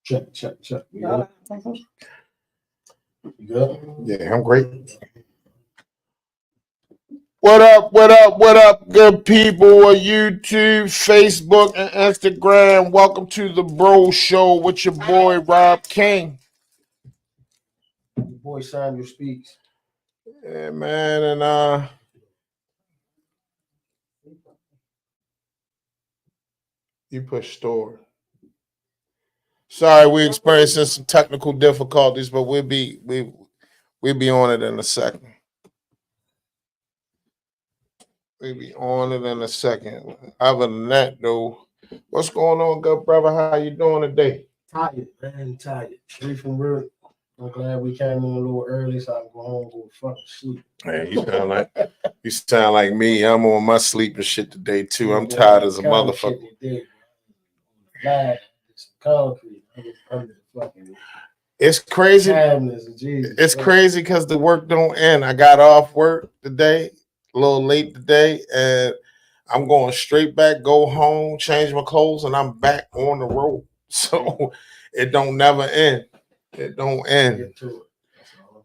Check. You good? Yeah, I'm great. What up, good people of YouTube, Facebook, and Instagram? Welcome to the Bro Show with your boy Rob King. Your boy Samuel speaks. Yeah, man, and you push store. Sorry, we experiencing some technical difficulties, but we'll be on it in a second. We'll be on it in a second. Other than that, though, what's going on, good brother? How you doing today? Tired, man. Tired. Straight from work. I'm glad we came on a little early so I can go home and go fucking sleep. Man, you sound like me. I'm on my sleeping shit today too. I'm tired as a motherfucker. Glad it's concrete. Under the fucking it's crazy. Jesus, it's crazy because the work don't end. I got off work today, a little late today, and I'm going straight back, go home, change my clothes, and I'm back on the road. So it don't never end. It don't end. Get to it.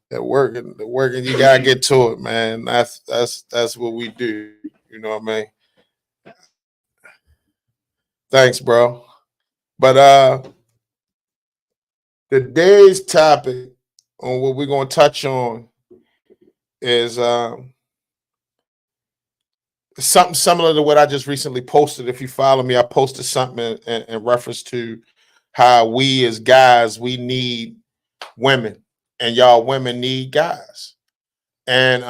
The working, you gotta get to it, man. That's what we do. You know what I mean? Thanks, bro. But today's topic on what we're gonna touch on is something similar to what I just recently posted. If you follow me, I posted something in reference to how we as guys, we need women, and y'all women need guys. And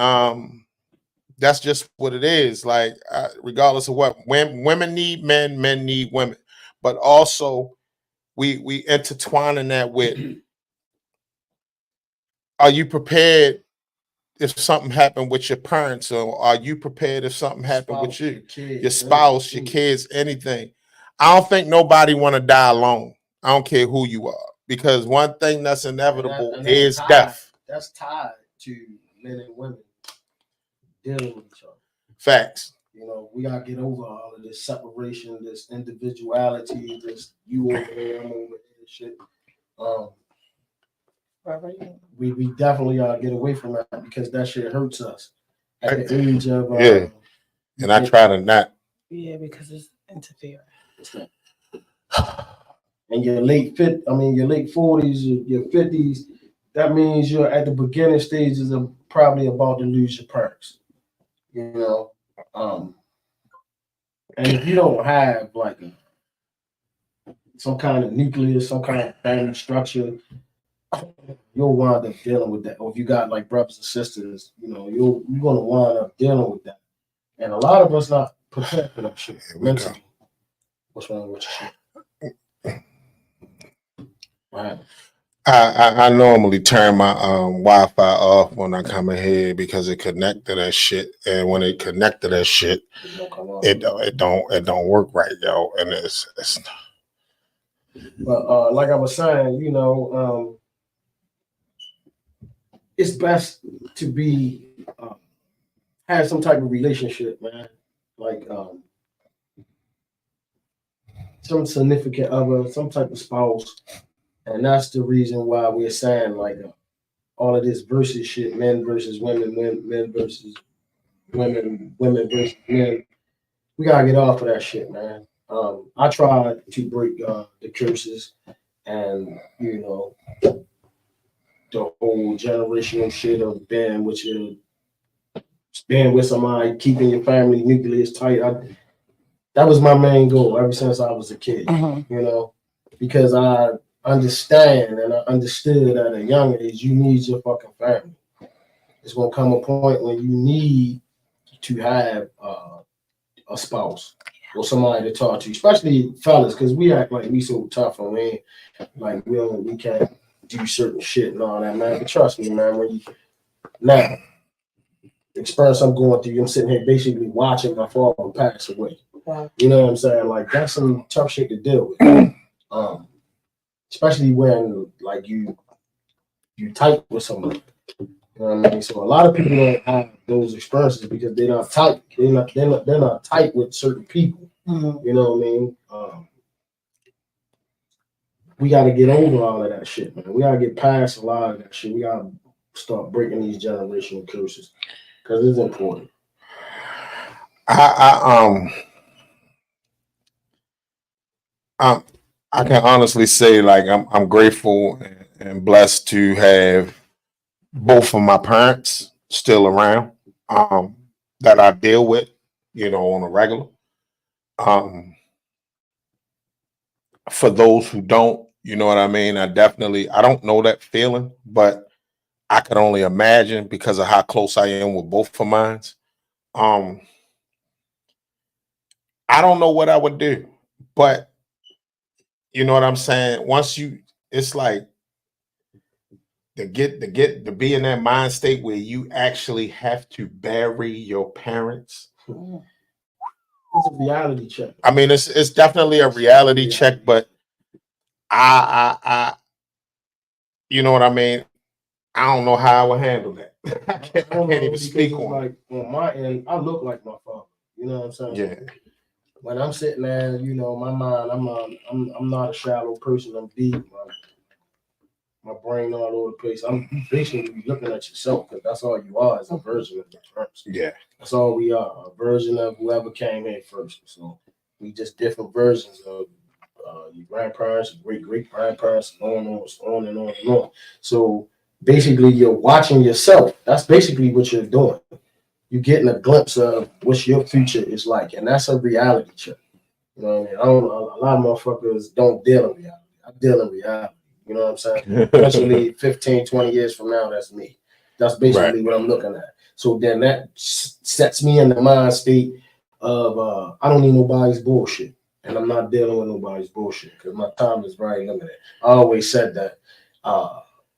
that's just what it is. Like, regardless of what women need men need women, but also we intertwining that with: are you prepared if something happened with your parents, or are you prepared if something happened with you, your spouse, your kids, anything? I don't think nobody want to die alone. I don't care who you are, because one thing that's inevitable is death. That's tied to men and women dealing with each other. Facts. You know, we gotta get over all of this separation, this individuality, this you over there, I'm over there, shit. We definitely gotta get away from that, because that shit hurts us at the age of and I try to not. Yeah, because it's interfering. And your late 40s, your 50s, that means you're at the beginning stages of probably about to lose your parents. You know, and if you don't have like some kind of nucleus, some kind of family structure, you'll wind up dealing with that. Or if you got like brothers and sisters, you know, you're gonna wind up dealing with that. And a lot of us not prepared for that shit mentally. What's wrong with your shit? Right. I normally turn my Wi-Fi off when I come in here because it connect to that shit, and when it connect to that shit, it don't work right, yo. And it's But like I was saying, you know, it's best to be have some type of relationship, man. Like some significant other, some type of spouse. And that's the reason why we're saying like all of this versus shit, men versus women, men versus women, women versus men. We gotta get off of that shit, man. I try to break the curses and, you know, the whole generational shit of being with somebody, keeping your family nucleus tight. That was my main goal ever since I was a kid, you know, because I understand and I understood at a young age, you need your fucking family. It's gonna come a point when you need to have a spouse or somebody to talk to, especially fellas, because we act like we so tough and we can't do certain shit and all that, man. But trust me, man, when you now experience I'm going through, I'm sitting here basically watching my father pass away. Wow. You know what I'm saying? Like, that's some tough shit to deal with. Especially when like you tight with somebody. You know what I mean? So a lot of people don't have those experiences because they're not tight. They're not tight with certain people. You know what I mean? we got to get over all of that shit, man. We got to get past a lot of that shit. We got to start breaking these generational curses because it's important. I can honestly say, like, I'm grateful and blessed to have both of my parents still around, that I deal with, on a regular. For those who don't, you know what I mean? I don't know that feeling, but I could only imagine because of how close I am with both of mine. I don't know what I would do, but you know what I'm saying? It's like to be in that mind state where you actually have to bury your parents. It's a reality check. I mean, it's definitely a reality check, but I you know what I mean? I don't know how I would handle that. I can't even speak on like on my end, I look like my father. You know what I'm saying? Yeah. When I'm sitting there, my mind, I'm not a shallow person. I'm deep. My brain all over the place. I'm basically looking at yourself because that's all you are is a version of your parents. Yeah. That's all we are, a version of whoever came in first. So we just different versions of your grandparents, your great grandparents, on and on and on. So basically, you're watching yourself. That's basically what you're doing. You're getting a glimpse of what your future is like, and that's a reality check. You know what I mean? A lot of motherfuckers don't deal in reality. I deal in reality. You know what I'm saying? Eventually, 15, 20 years from now, that's me. That's basically what I'm looking at. So then that sets me in the mind state of I don't need nobody's bullshit. And I'm not dealing with nobody's bullshit because my time is very limited. I always said that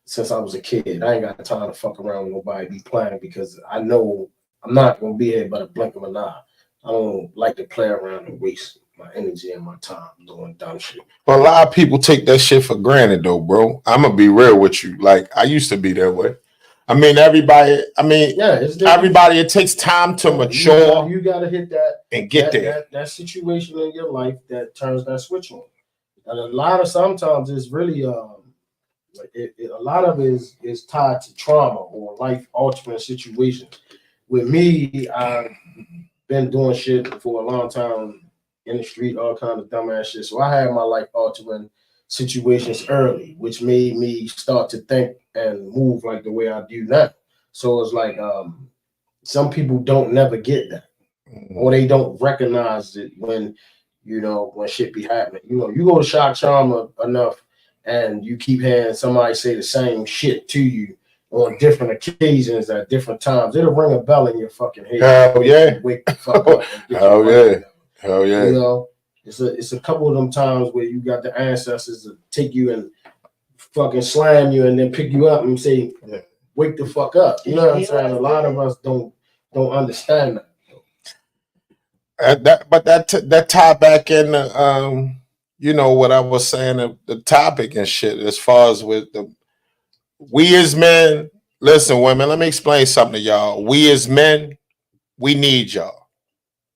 since I was a kid. I ain't got time to fuck around with nobody, be playing because I know I'm not going to be here but a blink of an eye. I don't like to play around and waste my energy and my time doing dumb shit. But a lot of people take that shit for granted, though, bro. I'm gonna be real with you. Like I used to be that way. I mean, everybody. Everybody. It takes time to mature. You gotta hit that and get there. That situation in your life that turns that switch on. And sometimes it's really a lot of it is tied to trauma or life altering situations. With me, I've been doing shit for a long time in the street, all kinds of dumbass shit. So I had my life altering situations early, which made me start to think and move like the way I do now. So it's like some people don't never get that, or they don't recognize it when shit be happening. You go to shock trauma enough, and you keep hearing somebody say the same shit to you on different occasions at different times. It'll ring a bell in your fucking head. Hell yeah! Wake the fuck up. Hell yeah! Hell yeah! It's a couple of them times where you got the ancestors to take you and fucking slam you and then pick you up and say, wake the fuck up. You know what I'm saying? A lot of us don't understand that. That tie back in what I was saying, the topic and shit, as far as with we as men, listen, women, let me explain something to y'all. We as men, we need y'all.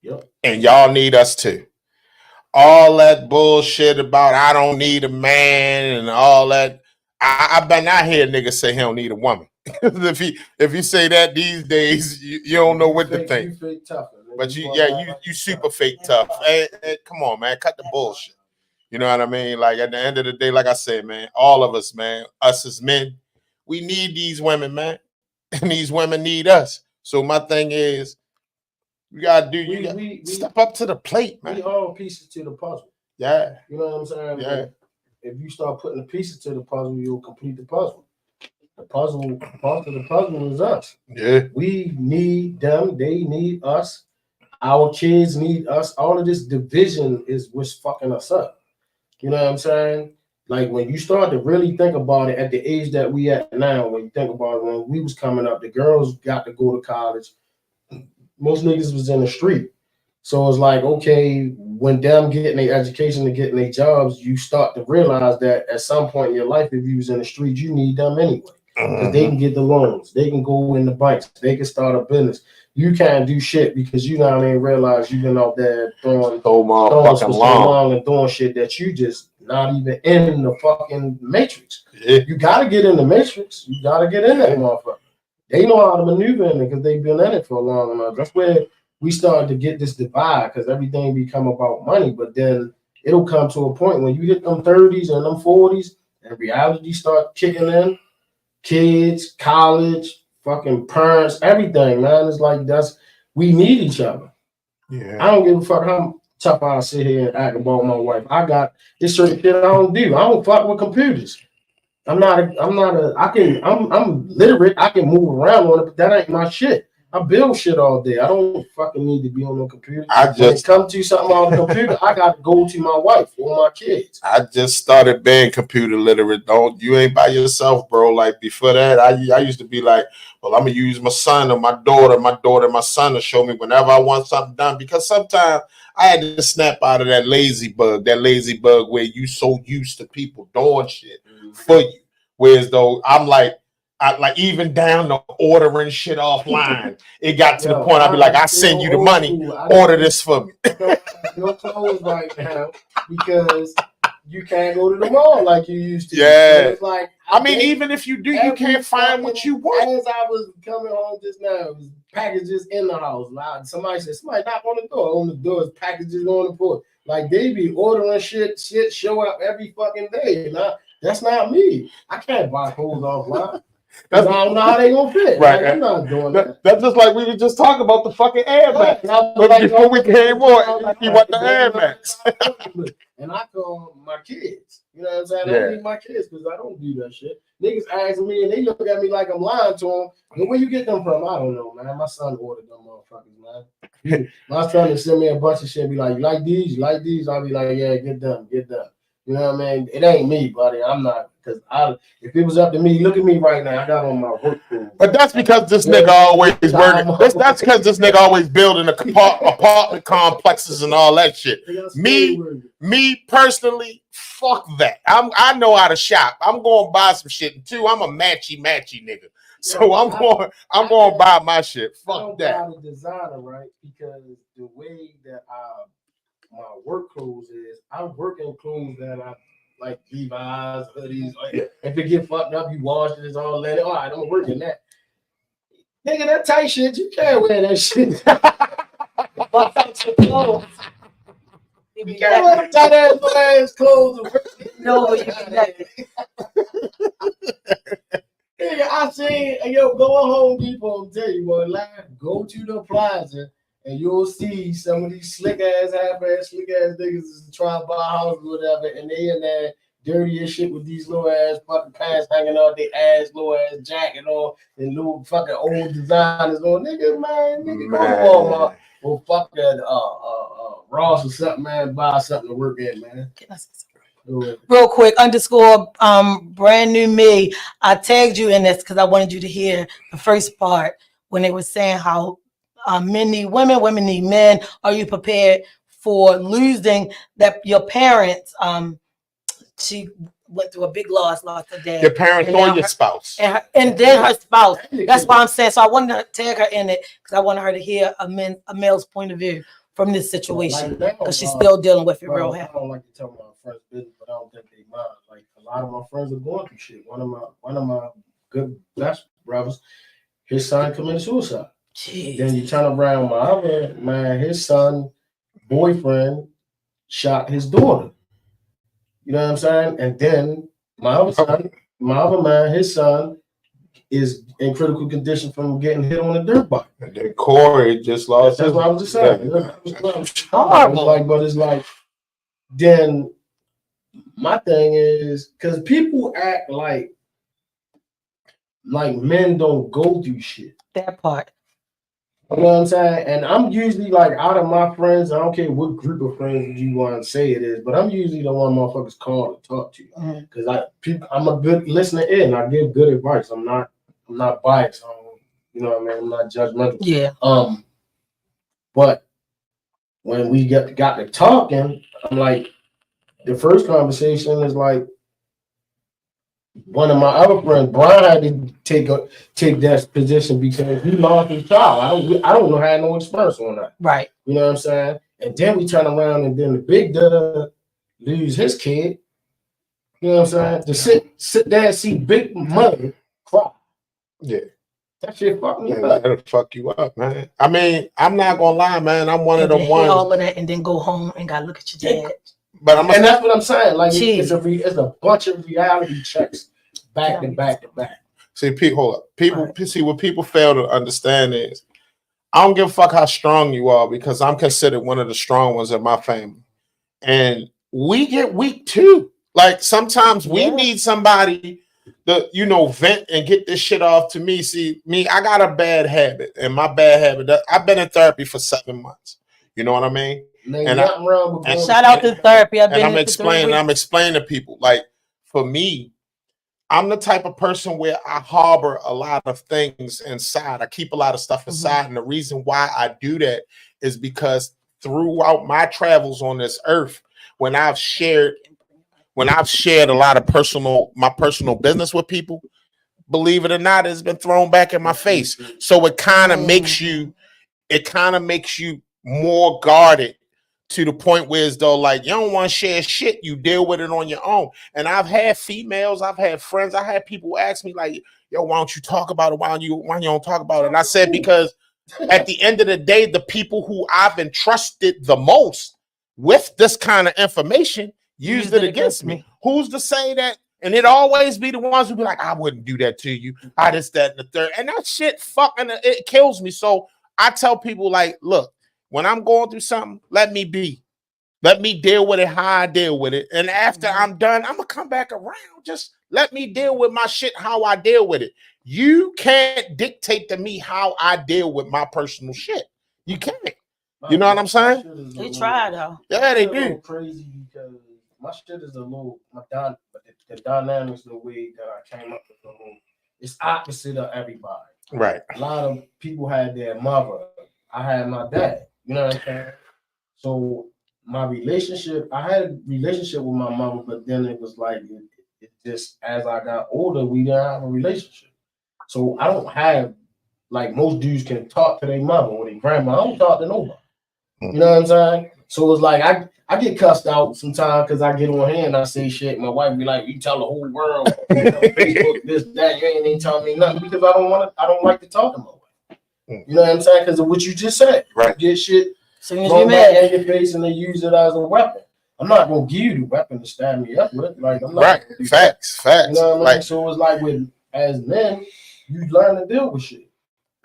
Yep. And y'all need us too. All that bullshit about I don't need a man and all that. I bet not hear niggas say he don't need a woman. if you say that these days, you don't know what to think. You fake tough, but you super fake tough. Hey, come on, man, cut the bullshit. You know what I mean? Like at the end of the day, like I said, man, all of us, man, us as men, we need these women, man, and these women need us. So my thing is, you gotta step up to the plate, man. We all pieces to the puzzle. Yeah. You know what I'm saying? Yeah. If you start putting the pieces to the puzzle, you'll complete the puzzle. Part of the puzzle is us. Yeah. We need them. They need us. Our kids need us. All of this division is what's fucking us up. You know what I'm saying? Like when you start to really think about it at the age that we at now, when you think about it, when we was coming up, the girls got to go to college. Most niggas was in the street. So it's like, okay, when them getting their education and getting their jobs, you start to realize that at some point in your life, if you was in the street, you need them anyway. Because they can get the loans. They can go in the banks. They can start a business. You can't do shit because you now ain't realize you've been out there throwing so long and doing shit that you just not even in the fucking matrix. Yeah. You gotta get in the matrix. You gotta get in that motherfucker. They know how to maneuver in it because they've been in it for long enough. That's where we started to get this divide because everything become about money. But then it'll come to a point when you hit them 30s and them 40s and reality start kicking in. Kids, college, fucking parents, everything, man. It's like we need each other. Yeah. I don't give a fuck how tough I sit here and act about my wife. I got this certain shit I don't do. I don't fuck with computers. I'm literate. I can move around on it, but that ain't my shit. I build shit all day. I don't fucking need to be on the computer. When it comes to something on the computer, I got to go to my wife or my kids. I just started being computer literate. You ain't by yourself, bro. Like before that, I used to be like, well, I'm gonna use my son or my daughter, my son to show me whenever I want something done. Because sometimes I had to snap out of that lazy bug where you so used to people doing shit for you. Whereas though I'm like, even down to ordering shit offline. It got to the point I'd be like, I send you the money, order this for me. Your clothes right now because you can't go to the mall like you used to. Yeah. So it's like even if you do, you can't find what you want. As I was coming home just now, it was packages in the house. Somebody said, somebody knock on the door. On the door is packages on the porch. Like they be ordering shit show up every fucking day. Now that's not me. I can't buy clothes offline. I don't know how they gonna fit. Right. Like, I'm not doing that. That's just like we were just talking about the fucking Air Max. But before we came on, he want the Air Max. And I call my kids. You know what I'm saying? I need my kids because I don't do that shit. Niggas ask me and they look at me like I'm lying to them. But where you get them from? I don't know, man. My son ordered them motherfuckers, man. My son would send me a bunch of shit and be like, you like these? You like these? I'll be like, yeah, get them. You know what I mean? It ain't me, buddy. I'm not, because if it was up to me, look at me right now. I got on my work clothes. But that's because this nigga always working. That's because this nigga always building apartment complexes and all that shit. Me personally, fuck that. I know how to shop. I'm going to buy some shit. And two, I'm a matchy nigga. So I'm going to buy my shit. Fuck that. I don't buy the designer, right? Because the way that my work clothes is, I work in clothes that I like, Levi's, hoodies. Like, if it get fucked up, you wash it, it's all let it. All right, I'm working that. Nigga, that tight shit, you can't wear that shit. Bust out your clothes. You can't wear tight ass clothes to work. No, you can't. Nigga, I seen, go to Home Depot and tell you what, go to the plaza. And you'll see some of these slick ass niggas is trying to buy a house or whatever, and they in there dirty as shit with these little ass fucking pants hanging out their ass, little ass jacket on, and little fucking old designers on. Nigga, go to Walmart or fucking Ross or something, man. Buy something to work in, man. Real quick, _ brand new me. I tagged you in this because I wanted you to hear the first part when they were saying how men need women, women need men. Are you prepared for losing that? Your parents, she went through a big lost her dad. Your parents or your spouse. And then her spouse. That's why I'm saying. So I wanted to tag her in it because I wanted her to hear a male's point of view from this situation because she's still dealing with it real heavy. I don't like to tell my friends business, but I don't think they mind. Like a lot of my friends are going through shit. One of my good best brothers, his son committed suicide. Jeez. Then you turn around, my other man, his son, boyfriend, shot his daughter. You know what I'm saying? And then my other man, his son, is in critical condition from getting hit on a dirt bike. And then Corey just lost. That's what I was just saying. It's like, then my thing is, because people act like men don't go through shit. That part. You know what I'm saying? And I'm usually like, out of my friends, I don't care what group of friends you want to say it is, but I'm usually the one motherfuckers call to talk to you. Because I'm a good listener in. I give good advice. I'm not biased. You know what I mean? I'm not judgmental. Yeah. But when we got to talking, I'm like, the first conversation is like, one of my other friends, Brian, had to take that position because he lost his child. I don't know how no experience on that. Right. You know what I'm saying? And then we turn around and then the big dude lose his kid. You know what I'm saying? To sit there and see big mother cry. Yeah. That shit fuck me up. That'll fuck you up, man. I mean, I'm not gonna lie, man. I'm one of them ones. All of that and then go home and gotta look at your dad. But and that's what I'm saying. Like it's a bunch of reality checks back to back to back. See, hold up. People see what people fail to understand is I don't give a fuck how strong you are because I'm considered one of the strong ones in my family. And we get weak too. Like sometimes we need somebody to, vent and get this shit off to me. See, I got a bad habit, and my bad habit, I've been in therapy for 7 months. You know what I mean? And shout out to therapy. I'm explaining to people, like, for me, I'm the type of person where I harbor a lot of things inside. I keep a lot of stuff inside. And the reason why I do that is because throughout my travels on this earth, when I've shared a lot of my personal business with people, believe it or not, it's been thrown back in my face. So it kind of makes you more guarded to the point where as though like you don't want to share shit, you deal with it on your own. And I've had females, I've had friends, I had people ask me like, yo, why don't you talk about it? Why you don't talk about it? And I said, because at the end of the day, the people who I've entrusted the most with this kind of information used it against me. Who's to say that? And it always be the ones who be like, I wouldn't do that to you. I this, that, and the third. And that shit it kills me. So I tell people like, look, when I'm going through something, let me be. Let me deal with it how I deal with it. And after I'm done, I'm going to come back around. Just let me deal with my shit how I deal with it. You can't dictate to me how I deal with my personal shit. You can't. You know what I'm saying? They try though. Yeah, they do. Crazy because my shit is a little, the dynamics, the way that I came up with the whole, it's opposite of everybody. Right. A lot of people had their mother. I had my dad. You know what I'm saying? So my relationship, I had a relationship with my mother, but then it was like, it just, as I got older, we didn't have a relationship. So I don't have, like most dudes can talk to their mother or their grandma. I don't talk to nobody. You know what I'm saying? So it's like, I get cussed out sometimes because I get on here and I say shit. My wife be like, you tell the whole world, Facebook, this, that, you ain't telling me nothing because I don't like to talk to my wife. You know what I'm saying? Because of what you just said. Right. You get shit thrown back in your face and they use it as a weapon. I'm not gonna give you the weapon to stab me up with. Like I'm not Facts. You know what I mean? So it's like as men, you learn to deal with shit.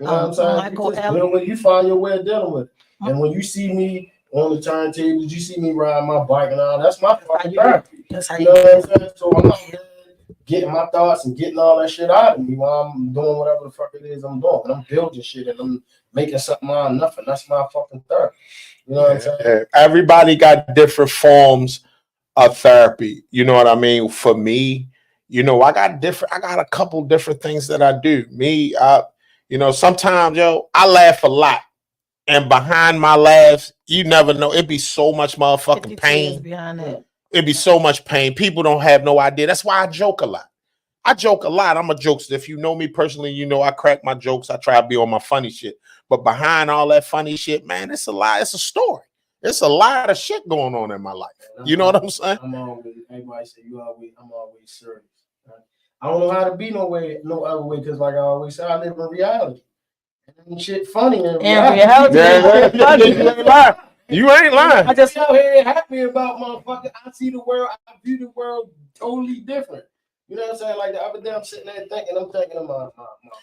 You know what I'm saying? You find your way of dealing with it. And when you see me on the turntables, you see me ride my bike and all, that's my fucking therapy. You know what I'm saying? So I'm not getting my thoughts and getting all that shit out of me while I'm doing whatever the fuck it is I'm doing. And I'm building shit and I'm making something out of nothing. That's my fucking therapy. You know what I'm saying? Everybody got different forms of therapy. You know what I mean? For me, I got a couple different things that I do. Sometimes, I laugh a lot. And behind my laughs, you never know. It'd be so much motherfucking pain. It'd be so much pain. People don't have no idea. That's why I joke a lot. I'm a jokester. If you know me personally, I crack my jokes. I try to be on my funny shit. But behind all that funny shit, man, it's a lie. It's a story. It's a lot of shit going on in my life. You know what I'm saying? Everybody say I'm always serious. Right? I don't know how to be no other way because like I always say, I live in reality. And shit funny in reality. You ain't lying. I just out here happy about motherfucker. I see the world. I view the world totally different. You know what I'm saying? Like the other day, I'm sitting there thinking of my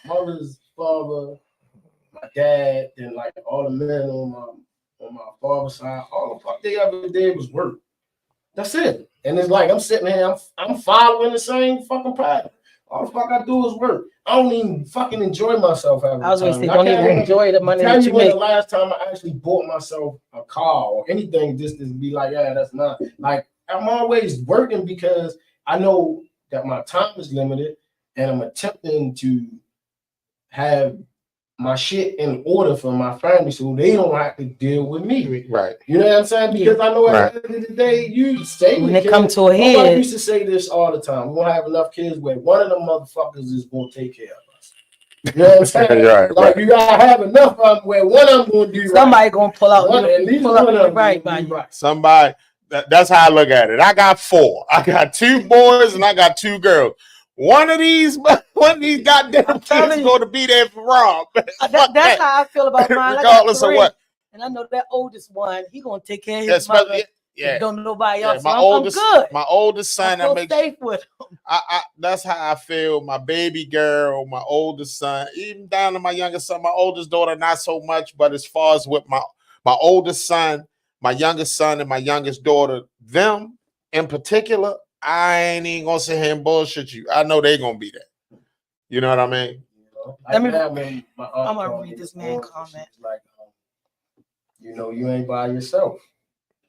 mother's father, my dad, and like all the men on my father's side. All the fuck they ever did was work. That's it. And it's like I'm sitting here. I'm following the same fucking pattern. All the fuck I do is work. I don't even fucking enjoy myself every time. I was going to say, don't even enjoy the money that you make. The last time I actually bought myself a car or anything just to be like, yeah, that's not. Like, I'm always working because I know that my time is limited and I'm attempting to have my shit in order for my family so they don't have to deal with me. Right. You know what I'm saying? Because I know at the end of the day, you say when it comes to a head. I used to say this all the time. We won't have enough kids where one of them motherfuckers is going to take care of us. You know what I'm saying? Like you gotta have enough of them where one of them going to do somebody gonna pull out at least one of them right. Somebody That's how I look at it. I got 4. I got 2 boys and I got 2 girls. One of these goddamn kids going to be there for Rob. That's how I feel about mine. Regardless of what. And I know that oldest one, he gonna take care of his mother. Yeah. Don't nobody else. My I'm good. My oldest son, I feel safe with him. That's how I feel. My baby girl, my oldest son, even down to my youngest son, my oldest daughter, not so much. But as far as with my oldest son, my youngest son, and my youngest daughter, them in particular, I ain't even gonna sit here and bullshit you. I know they gonna be there. You know what I mean? I'm gonna read this man comment. Like, you ain't by yourself.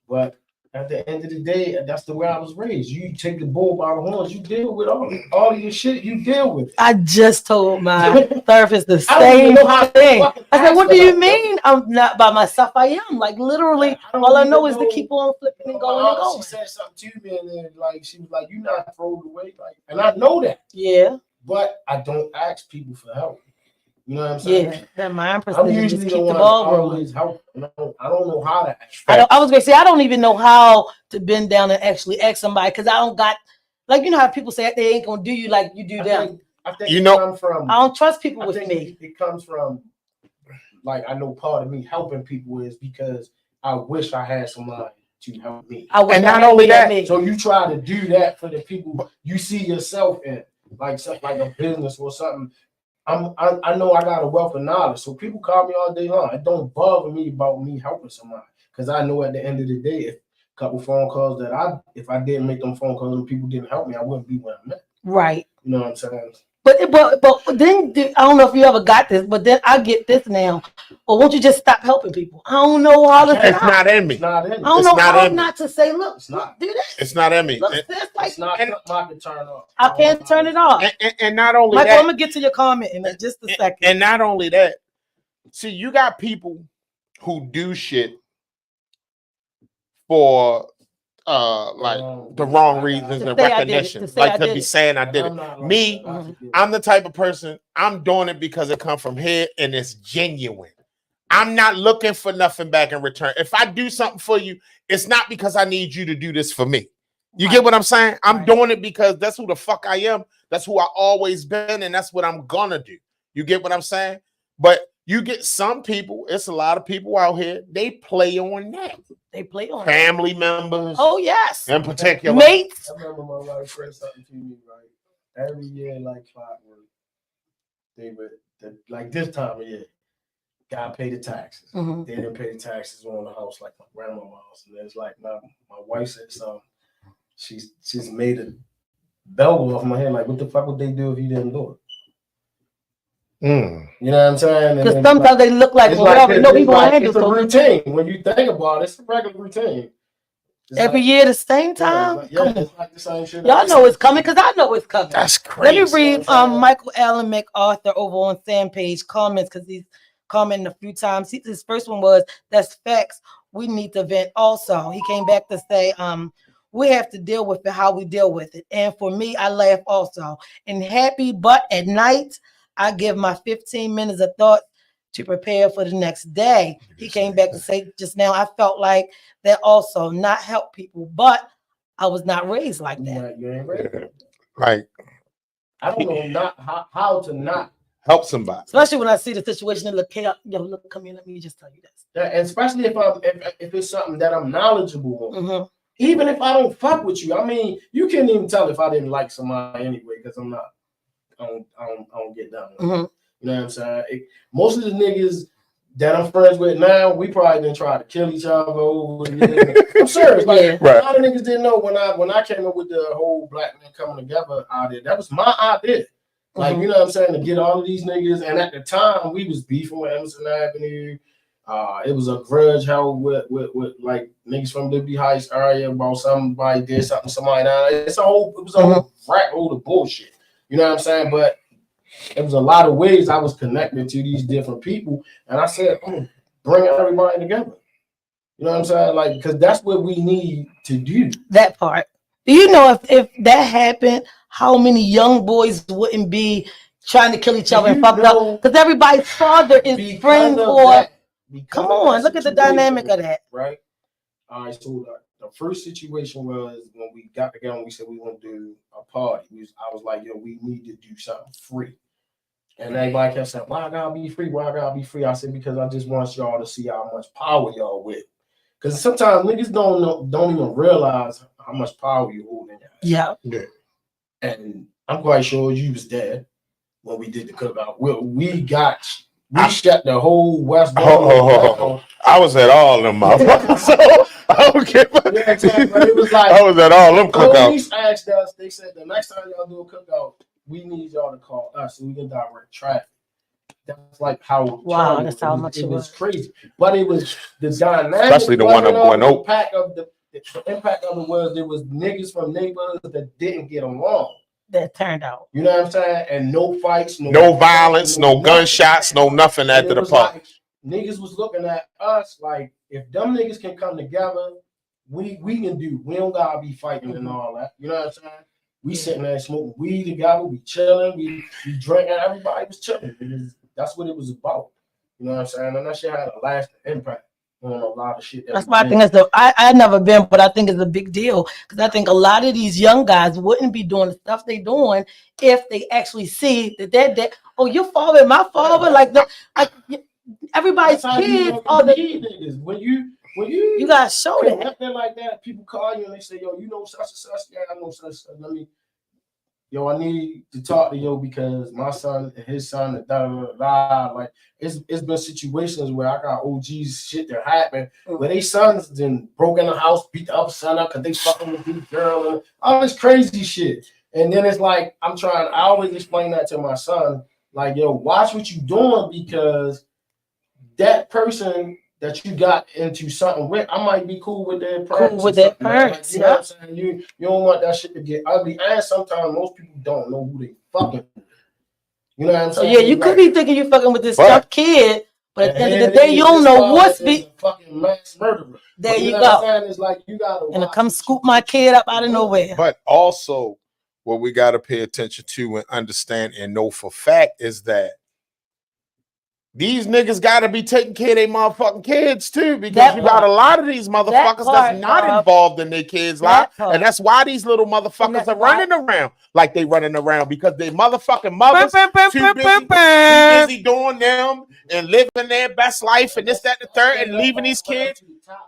But at the end of the day, that's the way I was raised. You take the bull by the horns, you deal with all of your shit, you deal with it. I just told my therapist the same thing. I said, what do you mean I'm not by myself? I am. Like, literally, all I know is to keep on flipping and going and going. She said something to me, and then, like, she was like, you're not thrown away. Like, and I know that. Yeah. But I don't ask people for help. You know what I'm saying? Yeah, that mind I'm precision usually just keep the the one ball that rolling. always help. I don't know how to ask. I was gonna say I don't even know how to bend down and actually ask somebody because I don't got, like, you know how people say they ain't gonna do you like you do them. I think it comes from. I don't trust people with me. It comes from, like, I know part of me helping people is because I wish I had somebody to help me. And not only that, so you try to do that for the people you see yourself in, like something like a business or something. I know I got a wealth of knowledge, so people call me all day long. It don't bother me about me helping somebody because I know at the end of the day, if a couple phone calls if I didn't make them phone calls and people didn't help me, I wouldn't be where I'm at. Right. You know what I'm saying? But then I don't know if you ever got this, but then I get this now. Well, won't you just stop helping people? I don't know how to stop. It's not in me. It's not in me. I don't know how not to say, look, it's not. Do this. It's not in me. Look, it's not something I can turn off. I can't turn it off. And not only Michael, that, I'm gonna get to your comment in just a second. And not only that, see, you got people who do shit for like the wrong reasons and recognition, like to be saying I did it. Me, I'm the type of person, I'm doing it because it comes from here and it's genuine. I'm not looking for nothing back in return. If I do something for you, it's not because I need you to do this for me. You get what I'm saying? I'm doing it because that's who the fuck I am. That's who I always been, and that's what I'm gonna do. You get what I'm saying? But you get some people, it's a lot of people out here, they play on that. They play on family members. Oh, yes. In particular. Mates. I remember my wife said something to me, right? Every year, like clockwork, they would, like this time of year, gotta pay the taxes. Mm-hmm. They didn't pay the taxes on the house, like my grandma's house. And it's like my wife said something. She's made a bell off my head. Like, what the fuck would they do if you didn't do it? You know what I'm saying? Because sometimes they look like, well, we know people want to handle. It's a routine. When you think about it, it's a regular routine. It's every year the same time. Yeah, it's like the same shit. Y'all know it's coming because I know it's coming. That's crazy. Let me read Michael Allen MacArthur over on Sam Page comments because he's commenting a few times. His first one was, that's facts. We need to vent also. He came back to say, we have to deal with it how we deal with it. And for me, I laugh also. And happy, but at night, I give my 15 minutes of thought to prepare for the next day. He came back to say just now, I felt like that also, not help people, but I was not raised like that. You ain't raised. Like, I don't know not how to not help somebody. Especially when I see the situation and look, look, come here, let me just tell you this. Yeah, and especially if it's something that I'm knowledgeable on. Mm-hmm. Even if I don't fuck with you, I mean, you can't even tell if I didn't like somebody anyway, because I'm not. I don't get down. Mm-hmm. You know what I'm saying? Most of the niggas that I'm friends with now, we probably didn't try to kill each other over. I'm serious. Like, a lot of niggas didn't know when I came up with the whole black men coming together idea. That was my idea. Like, you know what I'm saying? To get all of these niggas. And at the time, we was beefing with Emerson Avenue. It was a grudge held with like niggas from Liberty Heights area about somebody did something to somebody down. It was a whole rat load of bullshit. You know what I'm saying? But it was a lot of ways I was connected to these different people. And I said, bring everybody together. You know what I'm saying? Like, because that's what we need to do. That part. Do you know if that happened, how many young boys wouldn't be trying to kill each other and fuck up? Because everybody's father is framed for. Come on, look at the dynamic of that. Right. All right. So the first situation was when we got together and we said we want to do a party. I was like, yo, we need to do something free. And everybody kept saying, why I gotta be free? Why I gotta be free? I said, because I just want y'all to see how much power y'all with. Because sometimes niggas don't even realize how much power you hold in your hand. Yeah. And I'm quite sure you was there when we did the cookout. We shut the whole West Ball. I was at all them motherfuckers. So I don't care. Yeah, exactly. But it was like I was at all them cookouts. Police asked us, they said the next time y'all do a cookout, we need y'all to call us so we can direct traffic. That's like how That's how much it was crazy. But it was the dynamic, especially the one up going the impact of it was there was niggas from neighborhoods that didn't get along. That turned out. You know what I'm saying? And no fights, no violence, no gunshots, no nothing after the party. Like, niggas was looking at us like, if them niggas can come together, we can do. We don't gotta be fighting and all that. You know what I'm saying? We sitting there smoking weed together, we chilling, we drinking, everybody was chilling. That's what it was about. You know what I'm saying? And that shit had a lasting impact on a lot of shit. That's why I think I've never been, but I think it's a big deal because I think a lot of these young guys wouldn't be doing the stuff they doing if they actually see that oh, your father and my father, like everybody's kids are the niggas. When you gotta show that. Like that, people call you and they say, yo, you know such and such. Yeah, I know such and such. I need to talk to you because my son and his son and like it's been situations where I got OGs shit that happened where they sons then broke in the house, beat the other son up because they fucking with this girl and all this crazy shit. And then it's like I always explain that to my son, like, yo, watch what you doing because that person that you got into something with, I might be cool with their parents. Cool with their parents, you know what I'm saying? You don't want that shit to get ugly. And sometimes most people don't know who they fucking with. You know what I'm saying? So yeah, you could be thinking you fucking with this tough kid, but at the end of the day, you don't know what's fucking mass murderer. There you go. It's like you gotta and to come scoop my kid up out of nowhere. But also, what we gotta pay attention to and understand and know for fact is that these niggas gotta be taking care of their motherfucking kids too, because you got a lot of these motherfuckers that's not involved in their kids' life, and that's why these little motherfuckers are running around like they running around because they motherfucking mothers too busy doing them and living their best life and this, that, and the third, and leaving these kids.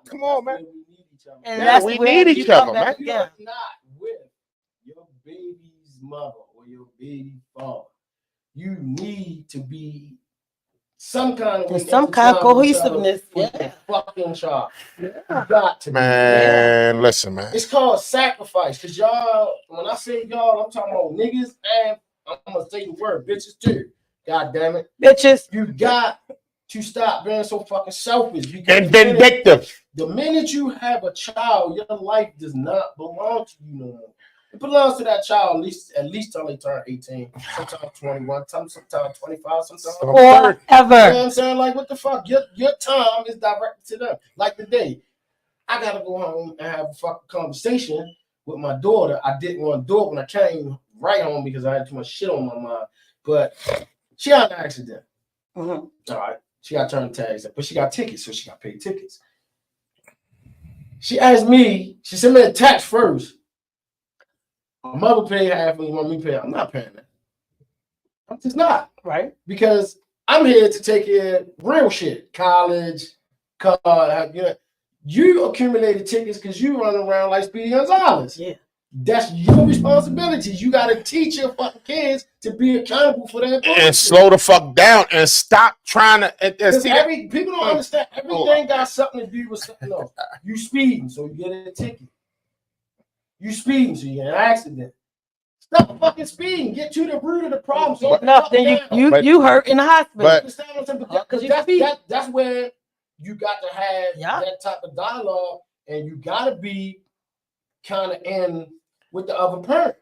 Come on, man. And we need each other, man. You're not with your baby's mother or your baby father. You need to be some kind of cohesiveness. Yeah. Fucking child. You got to man. Listen, man. It's called sacrifice. Cause y'all, when I say y'all, I'm talking about niggas and I'm gonna say the word bitches too. God damn it. Bitches. You got to stop being so fucking selfish. And vindictive. The minute you have a child, your life does not belong to you no more. It belongs to that child at least till they turn 18, sometimes 21, sometimes 25, sometimes forever. You know what I'm saying? Like, what the fuck? Your time is directed to them. Like today, I gotta go home and have a fucking conversation with my daughter. I didn't want to do it when I came right home because I had too much shit on my mind. But she had an accident. All right. She got turned tags, but she got tickets, so she got paid tickets. She asked me, she sent me a text first. My mother paid half and my me pay. I'm not paying that. I'm just not. Right. Because I'm here to take care of real shit. College, car, you accumulated tickets because you run around like Speedy Gonzalez. Yeah. That's your responsibility. You got to teach your fucking kids to be accountable for that. And slow the fuck down and stop trying to. People don't understand. Everything got something to do with something else. You speeding, so you get a ticket. You speeding, so you get an accident. Stop fucking speeding. Get to the root of the problem. So then you hurt in the hospital. Because that's where you got to have that type of dialogue, and you got to be kind of in with the other parent.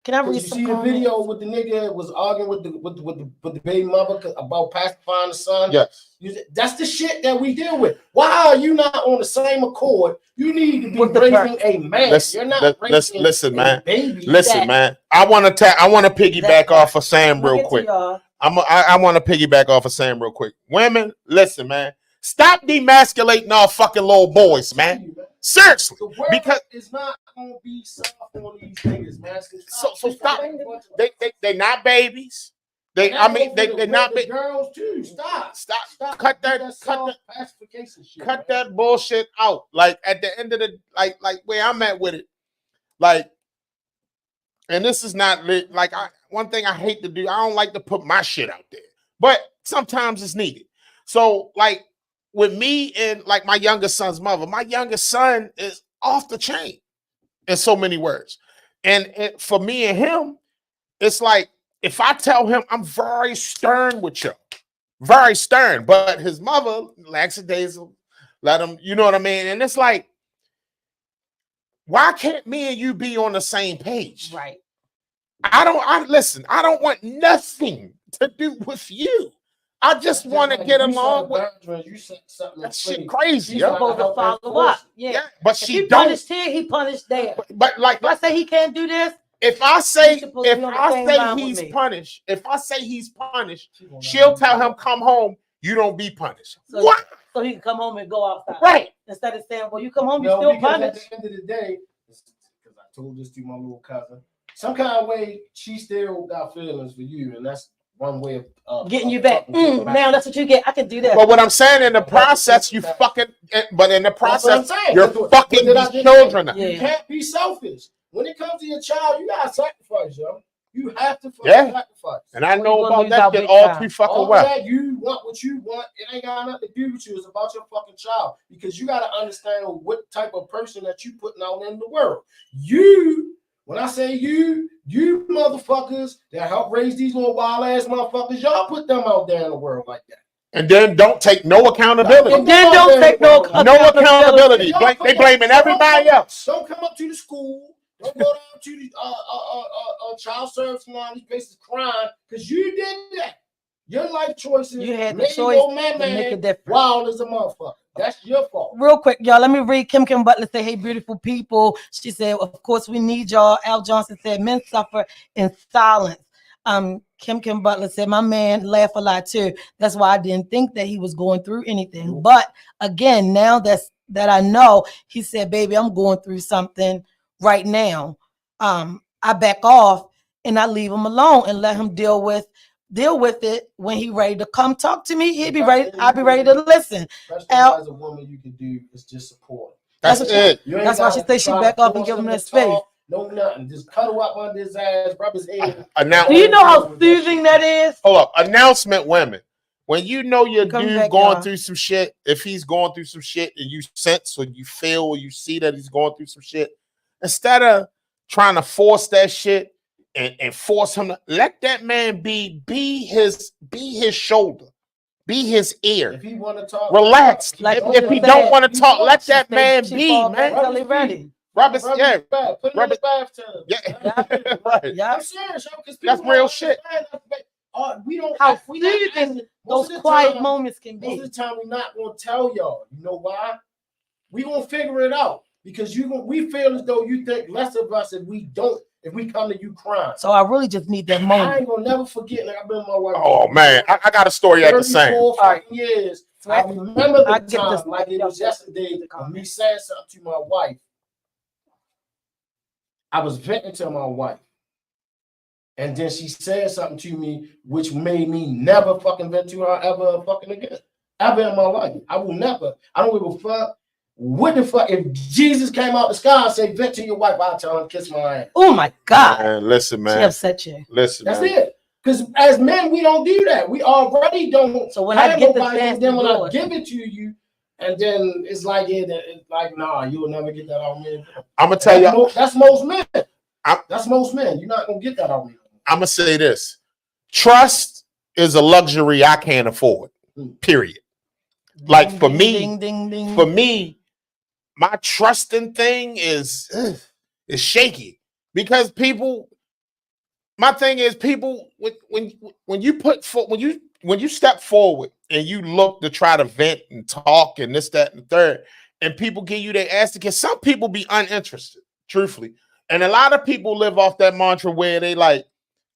Can I read you see the video with the nigga was arguing with the baby mother about pacifying the son? Yes. That's the shit that we deal with. Why are you not on the same accord? You need to be raising a man. You're not raising a baby. Listen, man. I want to piggyback off of Sam real quick. I want to piggyback off of Sam real quick. Women, listen, man. Stop demasculating our fucking little boys, man. Seriously, The world because is not gonna be soft on these niggas, man. so stop. They not babies. They're not the girls too. Stop. Cut Do that pacification shit. cut that bullshit out. Like at the end of the like where I'm at with it, like, and this is not like one thing I hate to do. I don't like to put my shit out there, but sometimes it's needed. So like with me and like my youngest son's mother, my youngest son is off the chain in so many words, and for me and him, it's like if I tell him I'm very stern with you, very stern, but his mother lackadaisical, let him, you know what I mean? And it's like, why can't me and you be on the same page? Right. I don't want nothing to do with you. I just want to get along with. That shit crazy. You're supposed to follow up. Yeah. But if she he don't. Punished here, he punished there. But like, if I say he can't do this, if I say he's punished, she'll tell him come home. You don't be punished. So, what? So he can come home and go outside. Right. Instead of saying, well, you come home, you still punished. At the end of the day, because I told this to my little cousin, some kind of way she still got feelings for you, and that's one way of getting you back. Now that's what you get. I can do that. But what I'm saying, in the process, you fucking. But in the process, you're fucking these children. You can't be selfish. When it comes to your child, you gotta sacrifice, yo. You have to fucking sacrifice. And I know about that shit all too fucking well. That you want what you want, it ain't got nothing to do with you. It's about your fucking child. Because you gotta understand what type of person that you putting out in the world. When I say you motherfuckers that help raise these little wild ass motherfuckers, y'all put them out there in the world like that. And then don't take no accountability. And then don't take no accountability. They blaming everybody else. Don't come up to the school. Don't go down to the child service and all these places crying because you did that. Your life choices. You had the choice to make a difference. Wild as a motherfucker. That's your fault. Real quick, y'all, let me read Kim Butler say, hey, beautiful people. She said, of course, we need y'all. Al Johnson said, men suffer in silence. Kim Butler said, my man laughed a lot too. That's why I didn't think that he was going through anything. But again, now that I know, he said, baby, I'm going through something right now. I back off and I leave him alone and let him deal with it. When he ready to come talk to me, I'll be ready to listen. As a woman, you can do is just support. That's it. That's why she says she back off and give him that space. No nothing. Just cuddle up under his ass, rub his head. Do you know how soothing that is? Hold up. Announcement women. When you know your dude going through some shit, if he's going through some shit and you sense or you feel or you see that he's going through some shit, instead of trying to force that shit and force him to let that man be his shoulder, be his ear. If he want to talk, relax. If he don't want to talk, let that man be, man. Until he ready. Put him in the bathtub. Yeah. Right. Yeah. I'm serious, because that's real shit. We don't. How soothing those quiet moments can be. Most of the time, we're not gonna tell y'all. You know why? We gonna figure it out because we feel as though you think less of us if we come to you crying. So I really just need that moment. I ain't gonna never forget. Like I've been with my wife. Oh man, I got a story at the same. 34 years. I remember the time like it was yesterday. Me saying something to my wife. I was venting to my wife. And then she said something to me, which made me never fucking vent to her ever fucking again. Ever in my life. I will never. I don't give a fuck. What the fuck? If Jesus came out the sky and said, vent to your wife, I'll tell him, kiss my ass. Oh my God. Man, listen, man. She upset you. Listen, that's it. Because as men, we don't do that. We already don't. So when I get the chance, then when I give it to you, and then it's like, nah, you'll never get that out of me. I'm gonna tell you, that's most men. That's most men. You're not gonna get that out of me. I'm gonna say this: trust is a luxury I can't afford. Period. Like for me, my trusting thing is shaky because people. My thing is people when you step forward and you look to try to vent and talk and this, that, and the third, and people give you their ass to kiss. Some people be uninterested, truthfully, and a lot of people live off that mantra where they like,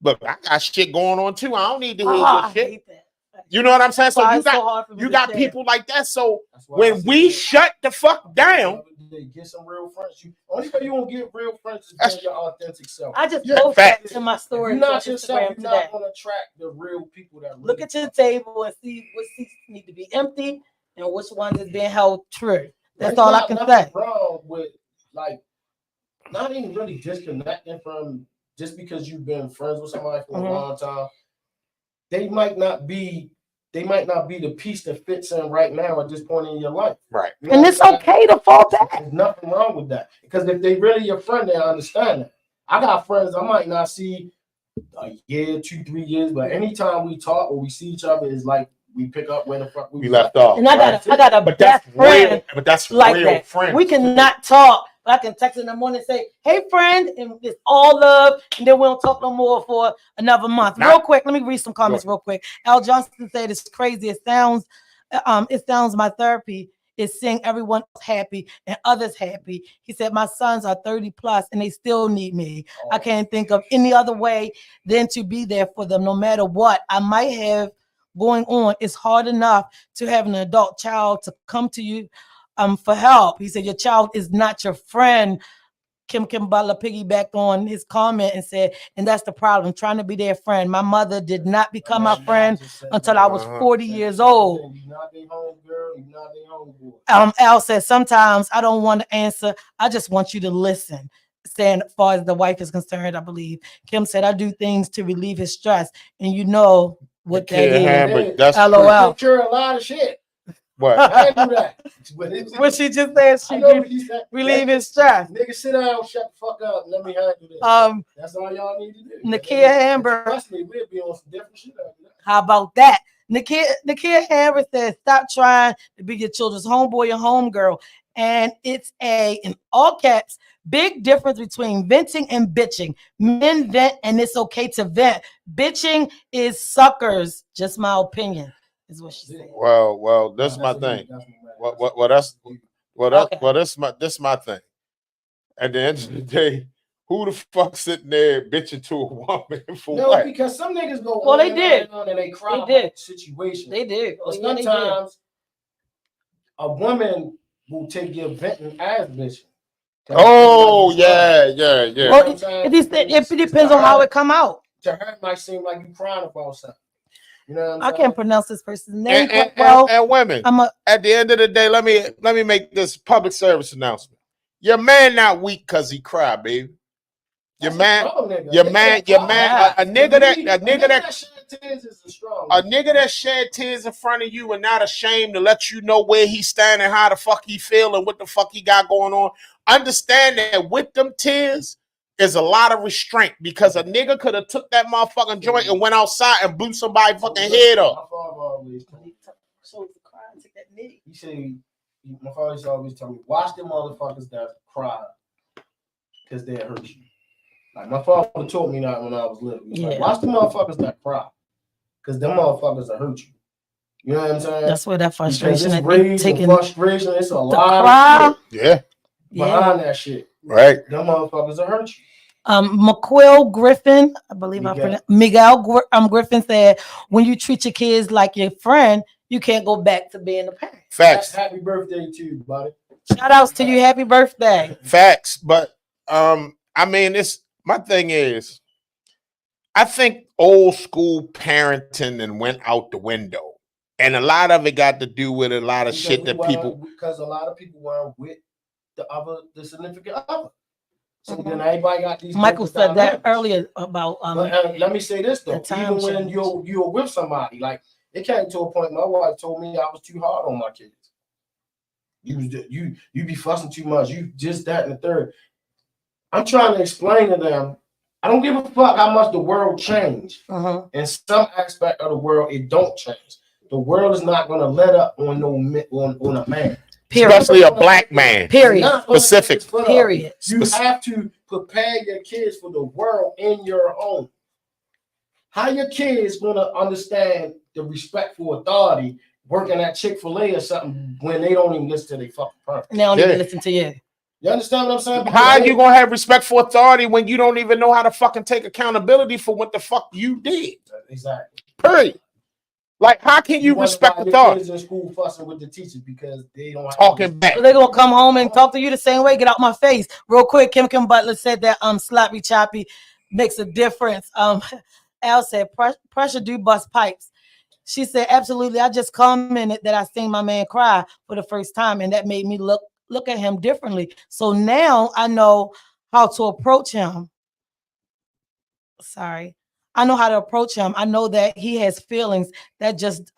look, I got shit going on too. I don't need to hear your shit. You know what I'm saying? So Why you it's so got hard for me you to got share. people like that. So That's why I when said we that. shut the fuck down, Get some real friends. Only way you won't get real friends is That's- being your authentic self. I just Yeah, posted fact. that in my If story you're on not yourself, Instagram you're today. not going to attract the real people that really Look at your table and see what seats need to be empty and which ones is being held true. That's all I can say. Wrong with like not even really disconnecting from just because you've been friends with somebody for a long time. They might not be the piece that fits in right now at this point in your life. right? You know And what it's I'm saying? okay to fall back. There's nothing wrong with that. Because if they really your friend, they understand that. I got friends I might not see a year, 2, 3 years, but anytime we talk or we see each other, is like we pick up where the fuck We left off. And I got a But best that's friend real. But that's like real that. friends. We cannot talk, but I can text in the morning and say, "Hey, friend," and it's all love, and then we don't talk no more for another month. Real quick, let me read some comments real quick. Al Johnson said, "It's crazy. It sounds my therapy is seeing everyone happy and others happy." He said, "My sons are 30 plus and they still need me. I can't think of any other way than to be there for them, no matter what I might have going on. It's hard enough to have an adult child to come to you for help." He said, "Your child is not your friend." Kim Butler piggybacked on his comment and said, "And that's the problem, trying to be their friend. My mother did not become my friend until I was 40 years old." You're not their home girl, you're not their home boy. Al said, "Sometimes I don't want to answer. I just want you to listen." Saying, as far as the wife is concerned, I believe. Kim said, "I do things to relieve his stress, and you know what that is." That's LOL. Take care of a lot of shit. what? I do that. What she just said, she relieve his stress. Nigga, sit down, shut the fuck up, and let me handle this. That's all y'all need to do. Nakia Amber. Trust me, we'll be on some different shit after that. How about that? Nakia Amber says, "Stop trying to be your children's homeboy and homegirl." And it's in all caps, big difference between venting and bitching. Men vent and it's okay to vent. Bitching is suckers. Just my opinion, is what she said. Well, that's my thing. That's my thing. At the end of the day, who the fuck sitting there bitching to a woman for no, what? Because some niggas go well, they did. And they cry about the situation. They did. But sometimes a woman will take your venting as bitching. Oh, yeah. Well, it depends on how it come out. To her, it might seem like you crying about something. You know what I'm saying? I can't pronounce this person's name. And women, at the end of the day, let me make this public service announcement. Your man not weak because he cry, baby. A nigga that shed tears in front of you and not ashamed to let you know where he's standing, how the fuck he feel, and what the fuck he got going on. Understand that with them tears is a lot of restraint, because a nigga could have took that motherfucking joint and went outside and blew somebody fucking head up. He said, my father used to always tell me, watch them motherfuckers that cry because they hurt you. Like my father taught me that when I was little. Like, watch the motherfuckers that cry, because them motherfuckers will hurt you. You know what I'm saying? That's where that frustration, frustration. It's a lot of shit behind that shit. Right. Them motherfuckers will hurt you. McQuill Griffin, I believe Miguel Griffin said, "When you treat your kids like your friend, you can't go back to being a parent." Facts. Happy birthday to you, buddy. Shout outs to you. Happy birthday. Facts. But I mean, my thing is, I think old school parenting and went out the window, and a lot of it got to do with a lot of shit that because a lot of people weren't with the significant other. So then everybody got these. Michael said that earlier about. Let me say this though, even when you're with somebody, like it came to a point. My wife told me I was too hard on my kids. You be fussing too much. You just that and the third. I'm trying to explain to them, I don't give a fuck how much the world changed. In some aspect of the world, it don't change. The world is not going to let up on on a man. Period. Especially a black man. Period. Specific. Period. You have to prepare your kids for the world in your home. How your kids going to understand the respect for authority working at Chick-fil-A or something when they don't even listen to their fucking parents? They don't even listen to you. You understand what I'm saying? Because how are you gonna have respect for authority when you don't even know how to fucking take accountability for what the fuck you did? Exactly. Period. Like, how can you wonder respect why your authority? kids in school fussing with the teachers because they don't have Talking back. So they're gonna come home and talk to you the same way. Get out my face, real quick. Kim Butler said that sloppy choppy makes a difference. Al said pressure do bust pipes. She said absolutely. I just commented that I seen my man cry for the first time, and that made me look at him differently. So now I know how to approach him. Sorry. I know how to approach him. I know that he has feelings that just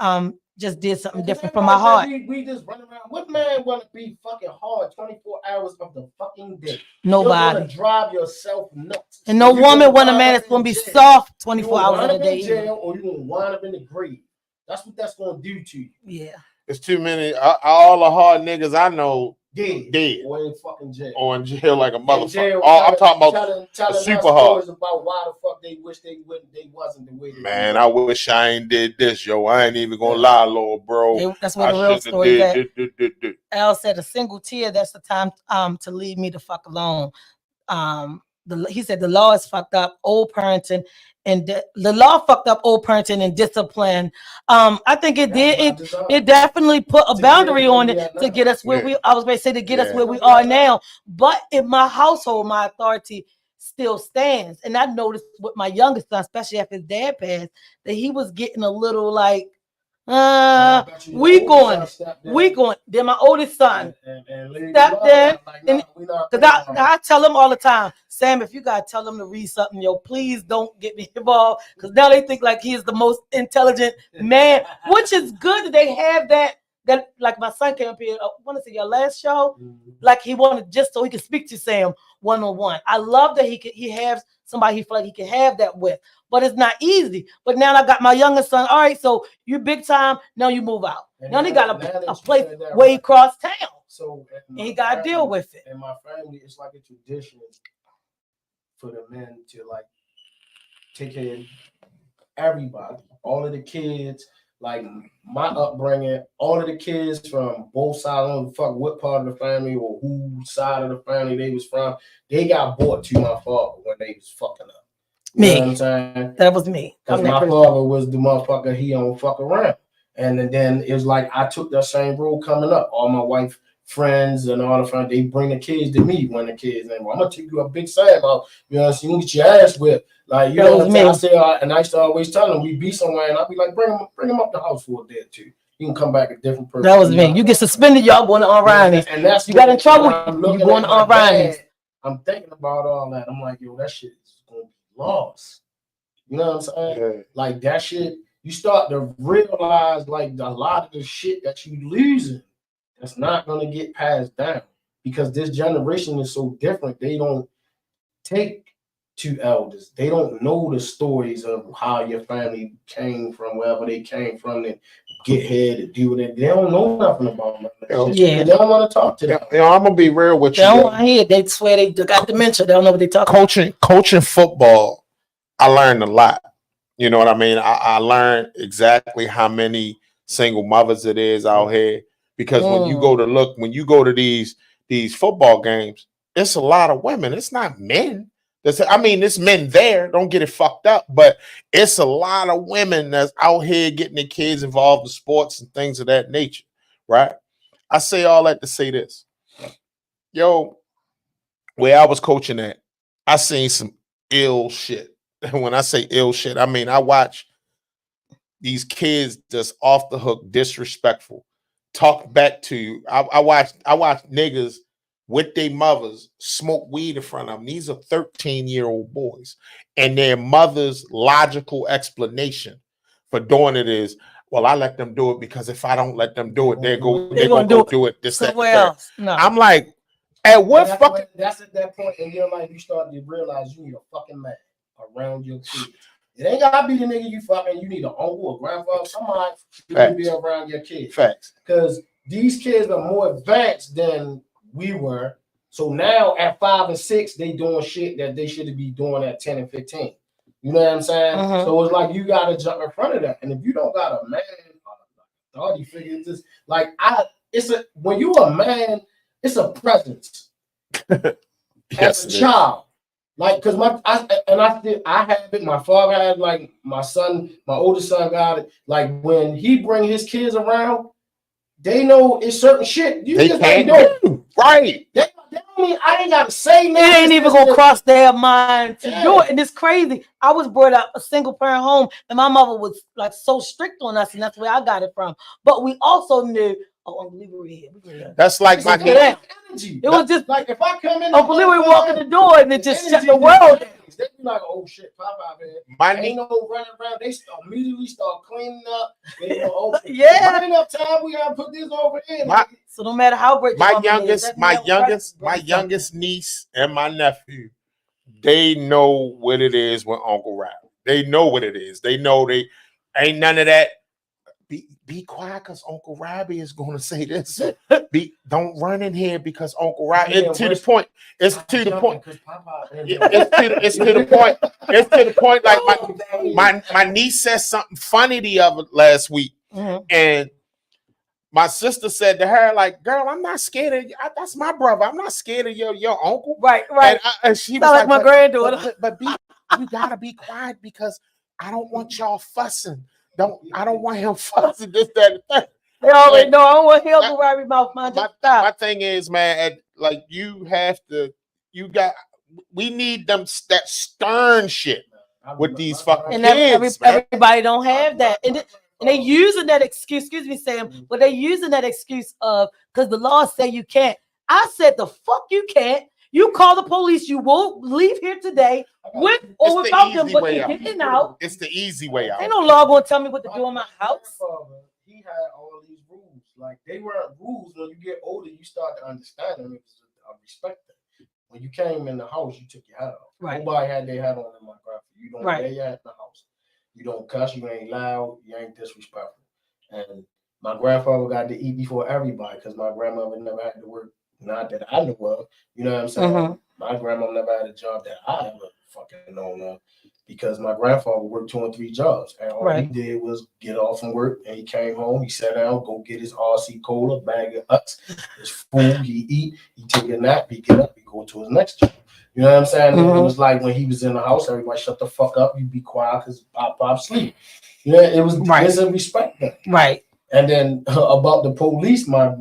did something different from my heart. We just run around. What man want to be fucking hard 24 hours of the fucking day? Nobody. You're gonna drive yourself nuts. And no woman want a man that's gonna be soft 24 hours of the day. You jail or you gonna wind up in the grave. That's what that's gonna do to you. Yeah. It's too many. All the hard niggas I know dead. Or in fucking jail. Or in jail like a motherfucker. I'm talking about telling super hard. About why the fuck they wish they wasn't the way they Man, I wish I ain't did this, yo. I ain't even gonna lie, Lord, bro. That's what the real story is. Al said a single tear, that's the time to leave me the fuck alone. He said the law is fucked up, old parenting, and the law fucked up old parenting and discipline. I think it did. It definitely put a boundary on it to get us where we. I was going to say to get us where we are now. But in my household, my authority still stands, and I noticed with my youngest son, especially after his dad passed, that he was getting a little like. We going. Then my oldest son stepped in, because I tell him all the time, Sam, if you gotta tell them to read something, yo, please don't get me involved, because now they think like he is the most intelligent man, which is good that they have that. That like my son came up here. I want to see your last show. Like he wanted just so he could speak to Sam one-on-one. I love that he has somebody he feel like he can have that with. But it's not easy. But now I got my youngest son. All right, so you big time. Now you move out. Now he got a place way across town. So and he got to deal with it. In my family, it's like a tradition for the men to like take care of everybody, all of the kids. Like my upbringing, all of the kids from both sides, I don't fuck what part of the family or whose side of the family they was from, they got brought to my father when they was fucking up. You know what I'm saying? That was me. Because my father was the motherfucker, he don't fuck around. And then it was like I took that same role coming up. All my wife friends and all the friends, they bring the kids to me when the kids and I'm gonna take you a big Sam out. You know, so you can get your ass whipped. Like you know what I'm saying? I say, and I used to always tell them we be somewhere, and I'll be like, bring them up the house for a day or two. You can come back a different person. That was me. You get suspended, y'all going to Ronnie's. And that's you got in trouble. You going to Ronnie's. I'm thinking about all that. I'm like, yo, that shit is gonna be lost. You know what I'm saying? Yeah. Like that shit, you start to realize like a lot of the shit that you losing, that's not gonna get passed down because this generation is so different. They don't take to elders. They don't know the stories of how your family came from, wherever they came from, and get here to do it. They don't know nothing about that. Yeah, they don't want to talk to them. You know, I'm gonna be real with you. They don't want to hear. They swear they got dementia. They don't know what they talk about. Coaching football, I learned a lot. You know what I mean? I learned exactly how many single mothers it is out here. Because when you go to these football games, it's a lot of women. It's not men. It's men there. Don't get it fucked up. But it's a lot of women that's out here getting their kids involved in sports and things of that nature, right? I say all that to say this. Yo, where I was coaching at, I seen some ill shit. And when I say ill shit, I mean I watch these kids just off the hook, disrespectful, talk back to you. I watch niggas with their mothers smoke weed in front of them. These are 13-year-old boys. And their mother's logical explanation for doing it is, well, I let them do it because if I don't let them do it, they're going to do it this somewhere else. No. I'm like, at what fucking... That's at that point in your life you start to realize you need a fucking man around your kids. It ain't gotta be the nigga you fucking. You need an uncle, a grandfather, somebody to be around your kids. Facts. Because these kids are more advanced than we were. So now at 5 and 6, they doing shit that they should be doing at 10 and 15. You know what I'm saying? So it's like you gotta jump in front of that. And if you don't got a man, authority figure, it's just like when you a man, it's a presence. As a child. Like, cause I have it. My father had, like, my oldest son got it. Like, when he bring his kids around, they know it's certain shit you They just can't can't do. do. Right. They mean, I ain't gotta say nothing. It ain't even gonna cross their mind to do it. And it's crazy. I was brought up a single parent home, and my mother was like so strict on us, and that's where I got it from. But we also knew, Uncle Leroy here. That's like my energy. It was just like if I come in, Uncle Leroy walk in the door, and it just shut the world down. They be like, "Oh shit, Papa, man." My ain't no running around. They immediately start cleaning up. They go, "Oh yeah, clean up time. We gotta put this over here." So no matter how great my youngest niece and my nephew, they know what it is with Uncle Rob. They know what it is. They know they ain't none of that. Be quiet because Uncle Robbie is going to say this. Don't run in here because Uncle Robbie. It's to the point. It's to the point. It's to the point. It's to the point. Like my niece said something funny last week, and my sister said to her, like, "Girl, I'm not scared of you. That's my brother. I'm not scared of your uncle." Right. And she was like my granddaughter. But you gotta be quiet because I don't want y'all fussing. I don't want him fussing this, that, and that. They already know I don't want him to worry about my thing is, man, like we need that stern shit with these fucking kids. Everybody don't have that. And they using that excuse, excuse me, Sam, but they using that excuse of because the law say you can't. I said the fuck you can't. You call the police, you won't leave here today with or without them, but you're getting out. It's the easy way out. Ain't no law gonna tell me what to do in my house. He had all these rules. Like they weren't rules. When you get older, you start to understand them. I respect them. When you came in the house, you took your hat off. Right. Nobody had their hat on in my grandfather. You don't wear your hat in the house. You don't cuss. You ain't loud. You ain't disrespectful. And my grandfather got to eat before everybody because my grandmother never had to work. Not that I knew of. You know what I'm saying? My grandma never had a job that I ever fucking known of because my grandfather worked 2 and 3 jobs. And all he did was get off from work and he came home, he sat down, go get his RC cola, bag of nuts, his food, he eat, he take a nap, he get up, he go to his next job. You know what I'm saying? It was like when he was in the house, everybody shut the fuck up, you be quiet because Pop sleep. You know, it was disrespect. Right. And then about the police, my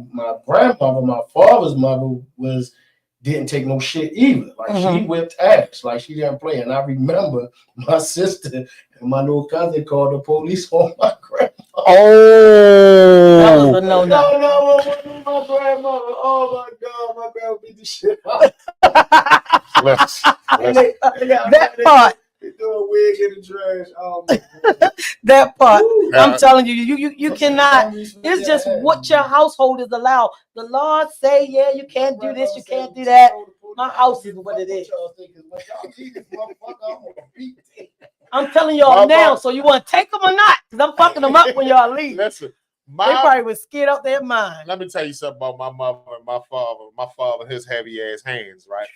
grandmother, my father's mother didn't take no shit either. Like she whipped ass, like she didn't play. And I remember my sister and my little cousin called the police on my grandmother. Oh, that was a no. My grandmother. Oh my God, my grandma beat the shit out. That part. They threw a wig in the trash. Oh my God. That part. I'm telling you, you cannot. It's just what your household is allowed. The law say, yeah, you can't do this, you can't do that. My house is what it is. I'm telling y'all now, so you want to take them or not? Because I'm fucking them up when y'all leave. Listen, they probably was scared out their mind. Let me tell you something about my mother and my father. My father, his heavy ass hands, right?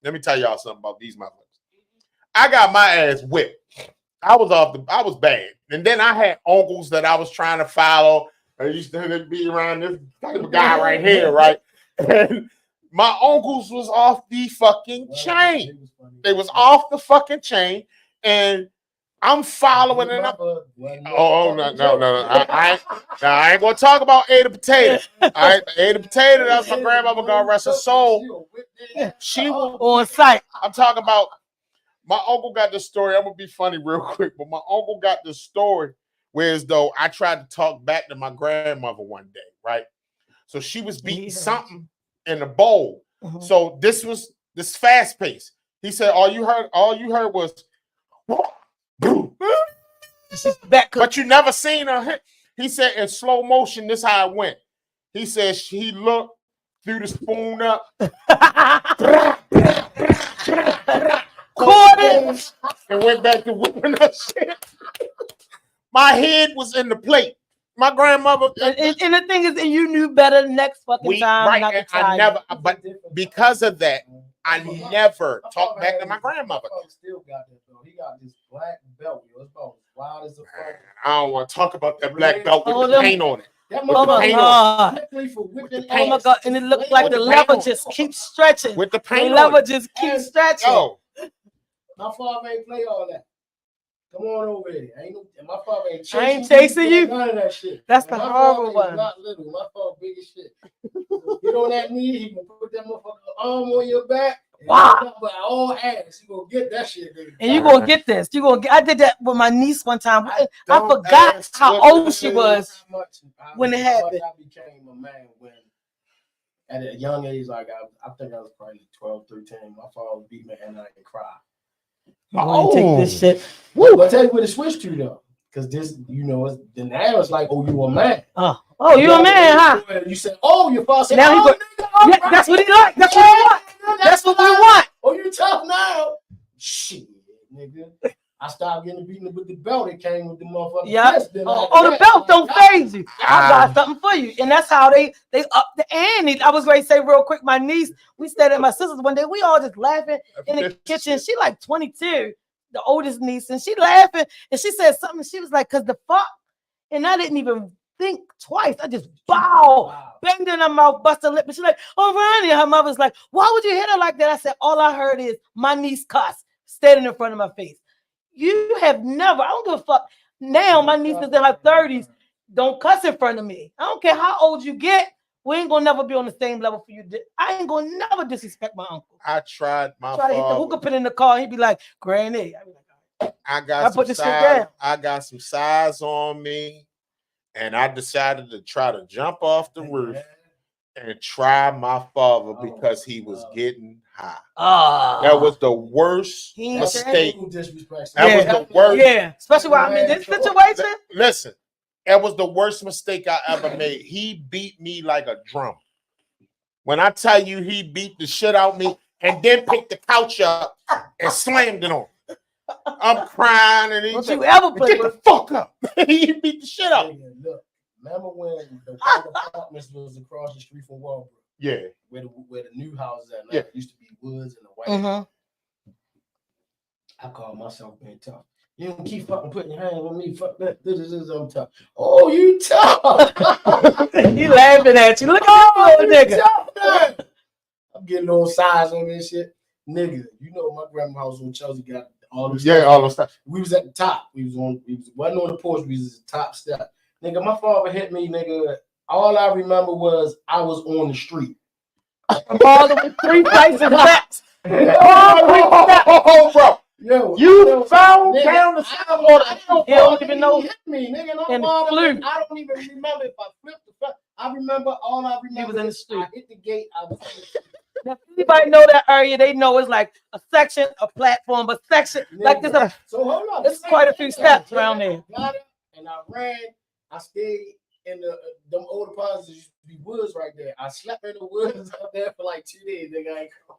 Let me tell y'all something about these motherfuckers. I got my ass whipped. I was bad. And then I had uncles that I was trying to follow. I used to be around this type of guy right here, right? And my uncles was off the fucking chain. They was off the fucking chain. And I'm following it up. Oh, no. I ain't gonna talk about Ada Potato. Ada Potato, that's my grandmama, God rest her soul. She was on site. I'm talking about my uncle got this story. I'm gonna be funny real quick, but my uncle got this story where as though I tried to talk back to my grandmother one day, right? So she was beating something in a bowl. So this was this fast pace. He said, all you heard was but you never seen her hit. He said in slow motion, this how it went. He said he looked, threw the spoon up. Caught it and went back to whipping that shit. My head was in the plate. My grandmother and the thing is, you knew better next fucking time. Right, and I never, but because of that, I never talked back to my grandmother. Still got that though. He got this black belt. It's about wild as a fuck. I don't want to talk about that black belt with the paint on it. Oh my God! Oh my God! And it looked like the lever just keeps stretching. With the paint, the lever just keeps stretching. Yo, My father ain't play all that. Come on over here. My father ain't chasing I ain't chasing you. None of that shit. That's And the my horrible father is one. not little. My father big as shit. Get on that knee. He gonna put that motherfucking arm on your back. Wow. But all ass. You gonna get that shit, nigga. And you gonna get this. You gonna get. I did that with my niece one time. I forgot how old she was when it happened. I became a man when, at a young age, like I think I was probably 12, 13. My father beat me and I could cry. Oh, take this shit. But I tell you what it switched to though, because this, now it's like, oh, you a man. Oh, you a man, huh? You said, oh, your father said, now oh, nigga, yeah, that's what he like. That's what he want. That's what we want. Oh, you tough now? Shit, nigga. I started getting beaten with the belt. It came with the motherfucking fist. The belt don't phase you. I got something for you. And that's how they up the ante. I was going to say real quick, my niece, we stayed at my sister's one day. We all just laughing in the kitchen. She like 22, the oldest niece. And she laughing. And she said something. She was like, because the fuck. And I didn't even think twice. I just banged in her mouth, busted her lip. And she's like, oh, Ronnie. Her mother's like, why would you hit her like that? I said, all I heard is my niece cuss standing in front of my face. You have never, I don't give a fuck. Now my niece is in her 30s. Don't cuss in front of me. I don't care how old you get. We ain't gonna never be on the same level for you. I ain't gonna never disrespect my uncle. I tried my Try to hit the hookah pin in the car. He'd be like, Granny. I got some size on me, and I decided to try to jump off the roof and try my father because he was getting high. That was the worst mistake. That was the worst. Yeah, especially when I'm in this situation. Listen, that was the worst mistake I ever made. He beat me like a drum. When I tell you he beat the shit out of me and then picked the couch up and slammed it on. I'm crying and he said, get the fuck up. He beat the shit out. Look, remember when the apartments was across the street from Walbrook? Yeah. Where the new houses at now. It used to be woods and the white. I call myself being tough. You don't keep fucking putting your hands on me. Fuck that. This is I'm tough. Oh, you tough. He laughing at you. Look at little nigga. Tough, I'm getting little size on this shit. Nigga, you know my grandma's house on Chelsea got all the stuff. All the stuff. We was at the top. Wasn't on the porch, we was at the top step. Nigga, my father hit me, nigga. All I remember was I was on the street. All the 3 places left. Oh, bro. Yo, you fell down the sidewalk. He don't even know. Hit me, nigga. I don't even remember if I flipped the fuck. I remember he was in the street. I hit the gate. I was in the street. Now, if anybody know that area, they know it's like a section, a platform, but section like this. So hold on. There's quite a few steps around there. Got it, and I ran. I stayed in them old apartments. Used to be woods right there. I slept in the woods up there for like 2 days. Nigga, I ain't come.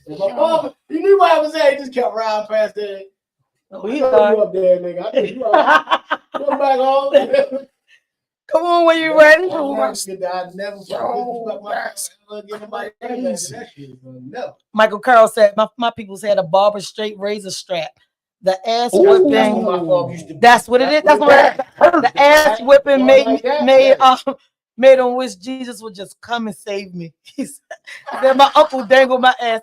My father, he knew where I was at. He just kept riding past there. Oh, he you up there, nigga. I think you come back home. Come on when you're ready. Michael Carroll said, my people's had a barber straight razor strap. The ass whipping. That's what it is. That's what the ass whipping made on which Jesus would just come and save me. He said my uncle dangled my ass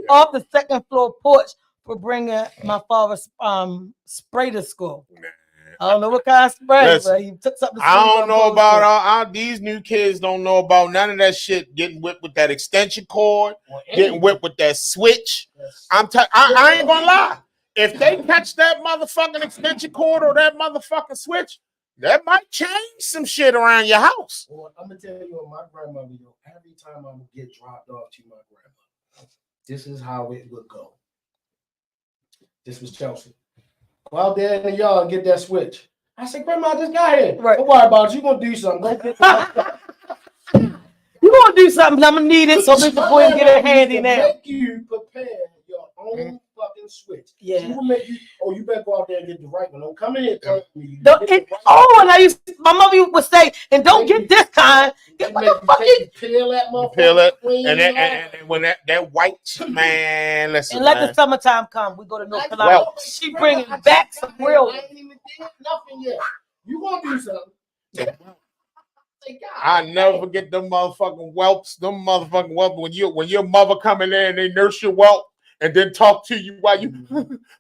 off the second floor porch for bringing my father's spray to school. I don't know what kind of spray, but he took something. I don't know about these new kids. Don't know about none of that shit. Getting whipped with that extension cord, getting whipped with that switch. I ain't gonna lie. If they catch that motherfucking extension cord or that motherfucking switch, that might change some shit around your house. Well, I'm gonna tell you, my grandmother, every time I would get dropped off to my grandmother, this is how it would go. This was Chelsea. Go out there in the yard and get that switch. I said, Grandma, I just got here. Right. Don't worry about it. You gonna do something. Go get the You gonna do something. I'm gonna need it so before you get it handy now. Make you prepare your own fucking switch. Yeah. She will make you. Oh, you better go out there and get the right one. Don't come in here. And my mother would say, and don't get this kind. Get what the fuck you peel that motherfucker. Peel it, and when that white man, listen, and let the summertime come. We go to North Carolina. Well, she bringing back some real. I ain't even did nothing yet. You gonna do something? I never forget them motherfucking whelps. Them motherfucking whelps when your mother come in there and they nurse your whelp and then talk to you while you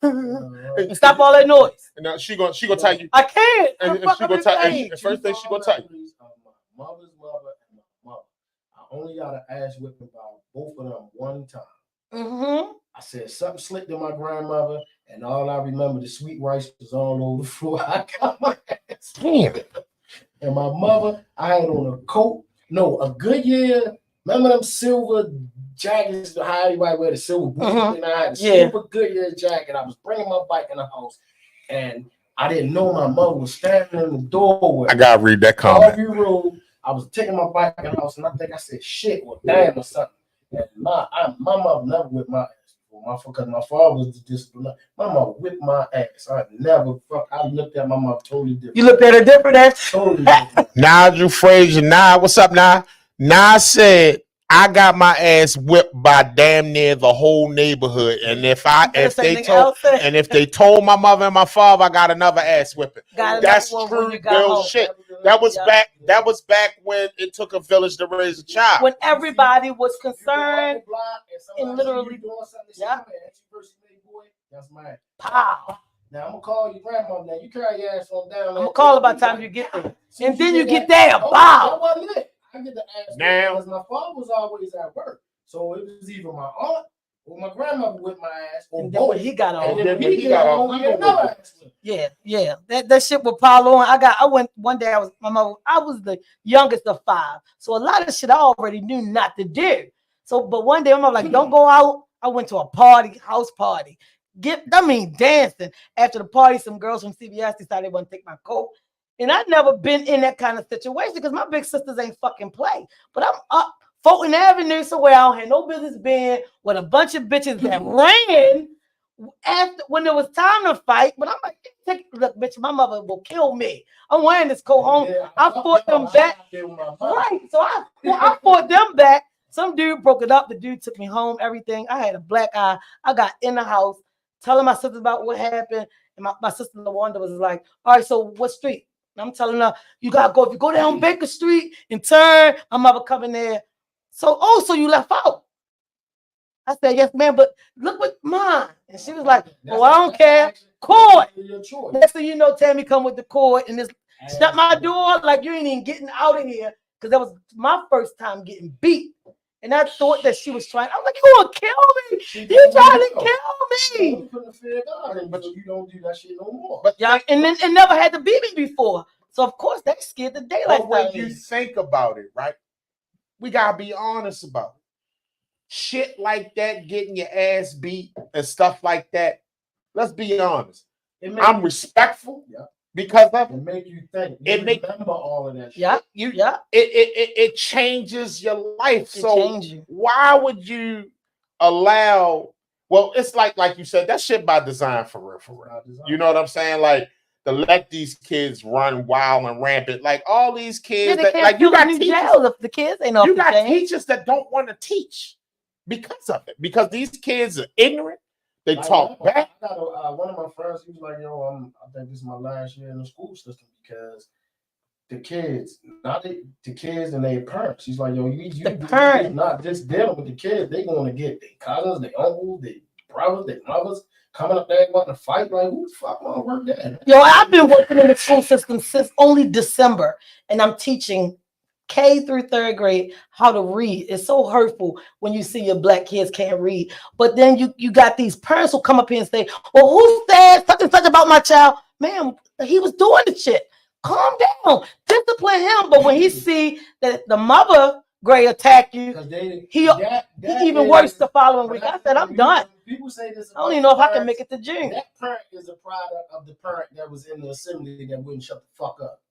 and stop all that noise. And now she gonna tell you. I can't. And she gonna tell. And first thing she gonna tell you. My mother's mother and my mother. I only got an ass whipping by both of them one time. Mm-hmm. I said something slick to my grandmother, and all I remember the sweet rice was all over the floor. I got my ass. Damn. And my mother, I had on a coat, a Goodyear. Remember them silver jackets? How everybody wear the silver boots? And I had a silver Goodyear jacket. I was bringing my bike in the house, and I didn't know my mother was standing in the doorway. I gotta read that comment. I was taking my bike in the house, and I think I said shit or damn or something. And my mother never whipped my ass before. Because my father was the disciplinarian. My mother whipped my ass. I looked at my mother totally different. You looked at her different ass? Totally different. Nigel Frazier, what's up, Nah? Nah said, I got my ass whipped by damn near the whole neighborhood. And if they told my mother and my father, I got another ass whipping. That's true real shit. That was back when it took a village to raise a child. When everybody was concerned and literally that's mine. Pow. Now I'm gonna call your grandmother. Now you carry your ass on down. I'm gonna call her by the time you get there. And then you get there. Pow. That wasn't it. I get the ass now because my father was always at work, so it was either my aunt or my grandmother with my ass, or and then when he got on, yeah, that shit would pile on. I went one day. I was the youngest of 5, so a lot of shit I already knew not to do. So, but one day I'm like, don't go out. I went to a party, house party. Dancing. After the party, some girls from CBS decided they want to take my coat. And I've never been in that kind of situation because my big sisters ain't fucking play. But I'm up Fulton Avenue somewhere I don't have no business being with a bunch of bitches that ran after when it was time to fight. But I'm like, look, bitch, my mother will kill me. I'm wearing this coat home. I fought them back. Right. So I fought them back. Some dude broke it up. The dude took me home, everything. I had a black eye. I got in the house telling my sisters about what happened. And my sister LaWanda was like, all right, so what street? And I'm telling her, you gotta go. If you go down Baker Street and turn, my mother coming there. So you left out. I said, yes, ma'am, but look what mine. And she was like, oh, I don't care. Cord. Next thing you know, Tammy come with the cord and just shut my door like you ain't even getting out of here. Because that was my first time getting beat. And I thought that she was trying. I was like, you want to kill me? You trying to kill me? But you don't do that shit no more. But yeah, and then it never had to beat me before. So of course they scared the daylight. But when you think about it, right? We gotta be honest about it. Shit like that, getting your ass beat and stuff like that. Let's be honest. I'm respectful. Yeah. Because of it make you think. Remember all of that shit. Yeah. It changes your life. Why would you allow? Well, it's like you said, that shit by design for real. You know what I'm saying? Like to let these kids run wild and rampant. Like all these kids you got teachers. The kids ain't off. You got teachers that don't want to teach because of it. Because these kids are ignorant. They talk back. I got one of my friends. He was like, "Yo, I think this is my last year in the school system because the kids and their parents." He's like, "Yo, you not just dealing with the kids. They going to get their cousins, their uncles, their brothers, their mothers coming up there wanting to fight. Like, who the fuck want to work that?" Yo, I've been working in the school system since only December, and I'm teaching K through 3rd grade how to read. It's so hurtful when you see your black kids can't read. But then you got these parents who come up here and say, well, who said such and such about my child? Man, he was doing the shit. Calm down. Discipline him. But when he see that the mother grade attack you, he even worse the following week. I said, I'm done. People say this. I don't even know if I can make it to June. That parent is a product of the parent that was in the assembly that wouldn't shut the fuck up.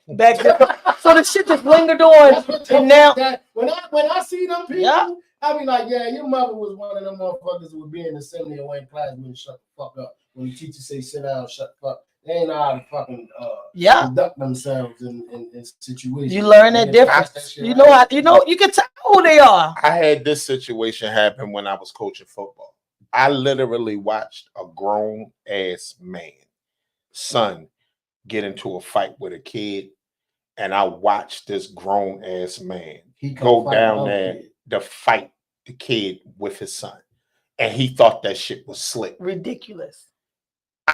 Back there. So the shit just lingered on. And now when I see them people, I be like, yeah, your mother was one of them motherfuckers who would be in the assembly and when class wouldn't shut the fuck up. When the teacher say sit down, shut the fuck. They ain't know how to fucking conduct themselves in situations. You learn that difference. You know how you can tell who they are. I had this situation happen when I was coaching football. I literally watched a grown ass son get into a fight with a kid, and I watched this grown ass man go down there to fight the kid with his son. and he thought that shit was slick. Ridiculous.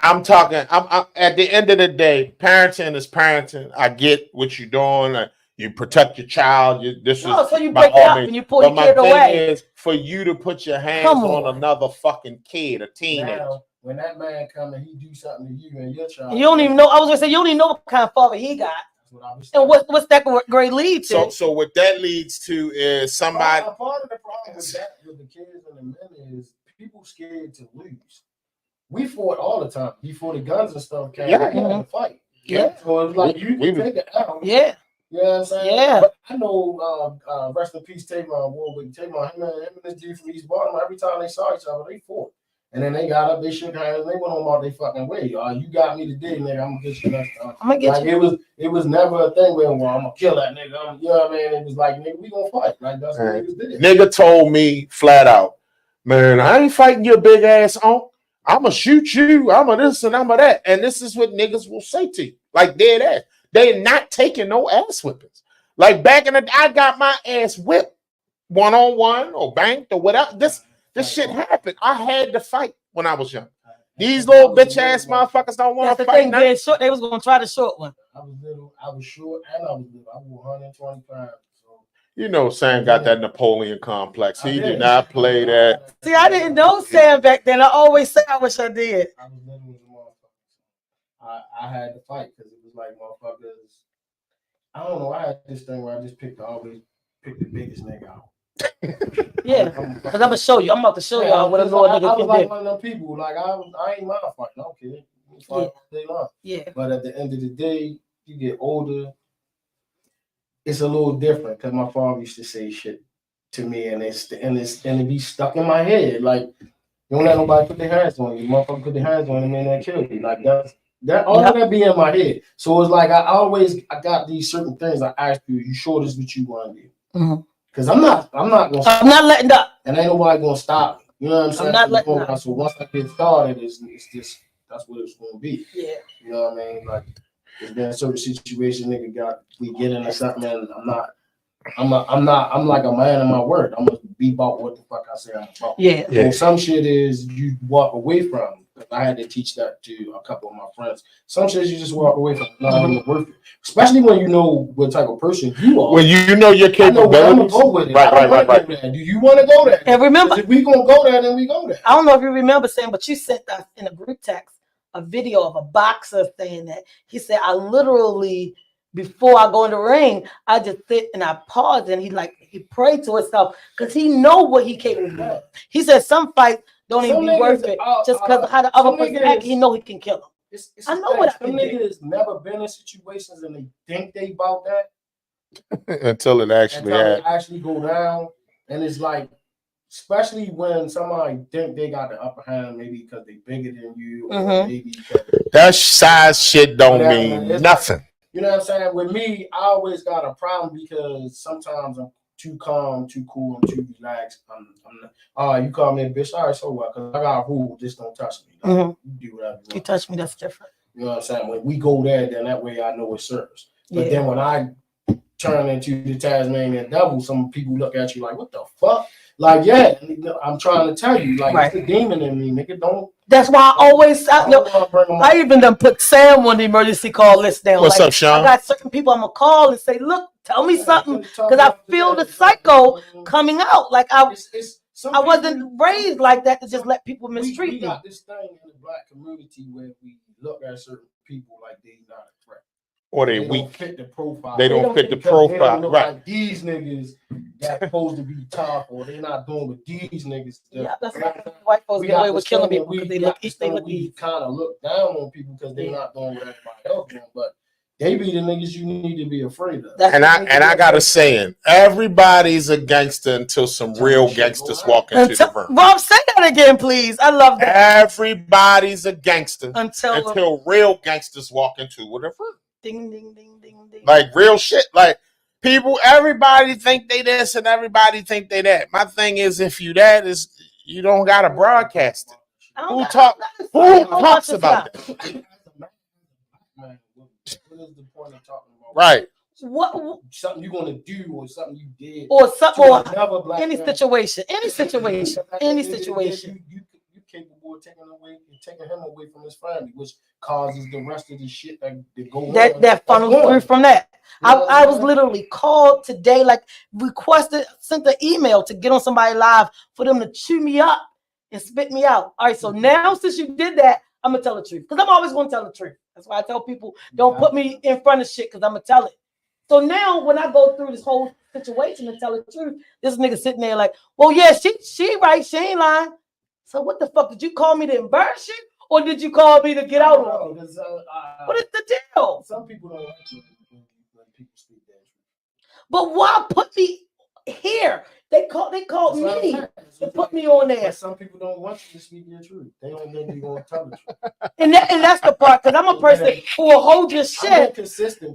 I'm talking. I'm at the end of the day, parenting is parenting. I get what you're doing. You protect your child. So you break it up and you pull your kid away. But my thing is for you to put your hands on another fucking kid, a teenager. Now, when that man come and he do something to you and your child, you don't even know. I was gonna say you don't even know what kind of father he got. That's what I was saying. And what's that grade lead to? So what that leads to is somebody. Part of the problem with that with the kids and the men is people scared to lose. We fought all the time before the guns and stuff came. Yeah, we had to fight. Yeah. So it's like you can take it out. Yeah. You know what I'm saying? Yeah. But I know, rest in peace, Tavon Warwick. Tavon, him and this dude from East Baltimore, every time they saw each other, they fought. And then they got up, they shook hands, and they went on about their fucking way. You got me today, nigga. I'm gonna get you next time. I'm gonna get you. It was never a thing where, well, I'm gonna kill that nigga. You know what I mean? It was like, nigga, we gonna fight. Like that's what niggas did. Nigga told me flat out, man, I ain't fighting your big ass on. I'm gonna shoot you. I'm gonna this and I'm gonna that. And this is what niggas will say to you, like dead ass. They're not taking no ass whippings. Like back in the day, I got my ass whipped 1-on-1 or banked or whatever. This shit happened. I had to fight when I was young. These little bitch ass motherfuckers don't want to fight. Short, they was gonna try the short one. I was little, I was short, and I was little. I was 120 pounds. So. You know, Sam got that Napoleon complex. He did not play that. See, I didn't know Sam back then. I always say I wish I did. I was little as a motherfucker. I had to fight because it was like motherfuckers. I don't know. I had this thing where I just always pick the biggest nigga out. Yeah, because I'm gonna show you. I'm about to show y'all what a little nigga can do. I was like one of them people. Like I ain't mind fighting. I don't care. Fight all day long. Yeah. But at the end of the day, you get older. It's a little different because my father used to say shit to me, and it be stuck in my head. Like you don't let nobody put their hands on you. Motherfucker put their hands on you, man, that kill you. Like that all of that be in my head. So it's like I got these certain things. I ask you, you sure this is what you want to do? Mm-hmm. Because I'm not letting up. And ain't nobody gonna stop me. You know what I'm saying? I'm not letting up. So once I get started, it's just that's what it's gonna be. Yeah. You know what I mean? Like there's been a certain situation, nigga we get into something and I'm like a man of my word. I'm gonna be about what the fuck I say I'm about. Yeah. And some shit is you walk away from. I had to teach that to a couple of my friends. Some shit you just walk away from, not even worth it. Especially when you know what type of person you are. When you know your capabilities. I'm gonna go with it. Right. Do you want to go there? And remember, if we gonna go there, then we go there. I don't know if you remember saying, but you sent us in a group text a video of a boxer saying that he said, I literally, before I go in the ring, I just sit and I pause and he prayed to himself because he know what he capable of. He said some fights don't even be worth it just because of how the other person act. He know he can kill him. I know what I can do. Some niggas never been in situations and they think they about that until it actually go down. And it's like, especially when somebody think they got the upper hand, maybe because they bigger than you, or maybe that size shit don't mean nothing. Like, you know what I'm saying? With me, I always got a problem because sometimes I'm too calm, too cool, I'm too relaxed. I'm not, you call me a bitch, all right, so what? Because I got a rule, just don't touch me. Like, you do whatever you touch me, that's different. You know what I'm saying? When we go there, then that way I know it serves. But then when I turn into the Tasmanian devil, some people look at you like, what the fuck? Like, yeah, I'm trying to tell you, like, it's the demon in me, nigga. Don't. That's why I always, I even done put Sam on the emergency call list down. What's up, Sean? I got certain people I'm gonna call and say, look, tell me something, because I feel the psycho coming out. Like I wasn't raised like that to just let people mistreat me. We got this thing in the black community where we look at certain people like they're not a threat. Or they weak. Don't fit the profile. They don't fit the profile. Look right. Like these niggas that supposed to be tough, or they not doing what these niggas do. Yeah, that's why white folks get away with killing people because they look we kind of look down on people because they're not doing what everybody else doing. But they be the niggas you need to be afraid of. And I got a saying: everybody's a gangster until some real gangsters walk into the room. Rob, say that again, please. I love that. Everybody's a gangster until real gangsters walk into the room. Ding, ding, ding, ding, ding. Like real shit. Like people, everybody think they this and everybody think they that. My thing is, if you that is, you don't gotta broadcast it. Who talks about that? What is the point of talking about? Right. something you're gonna do or something you did or something, or another black any man. situation, You capable of taking him away from his family, which causes the rest of the shit that go on. That funnels through from that. I was literally called today, like sent an email to get on somebody live for them to chew me up and spit me out. All right, so now since you did that, I'm gonna tell the truth because I'm always gonna tell the truth. That's why I tell people don't put me in front of shit because I'm gonna tell it. So now when I go through this whole situation and tell the truth, this nigga sitting there like, well, yeah, she right, she ain't lying. So what the fuck, did you call me to embarrass you or did you call me to get out on me? What is the deal? Some people don't like when people speak that truth. But why put me here? They called me to put me on there. But some people don't want you to speak your truth. They don't think you're gonna tell the truth. And that's the part, because I'm a person who will hold your shit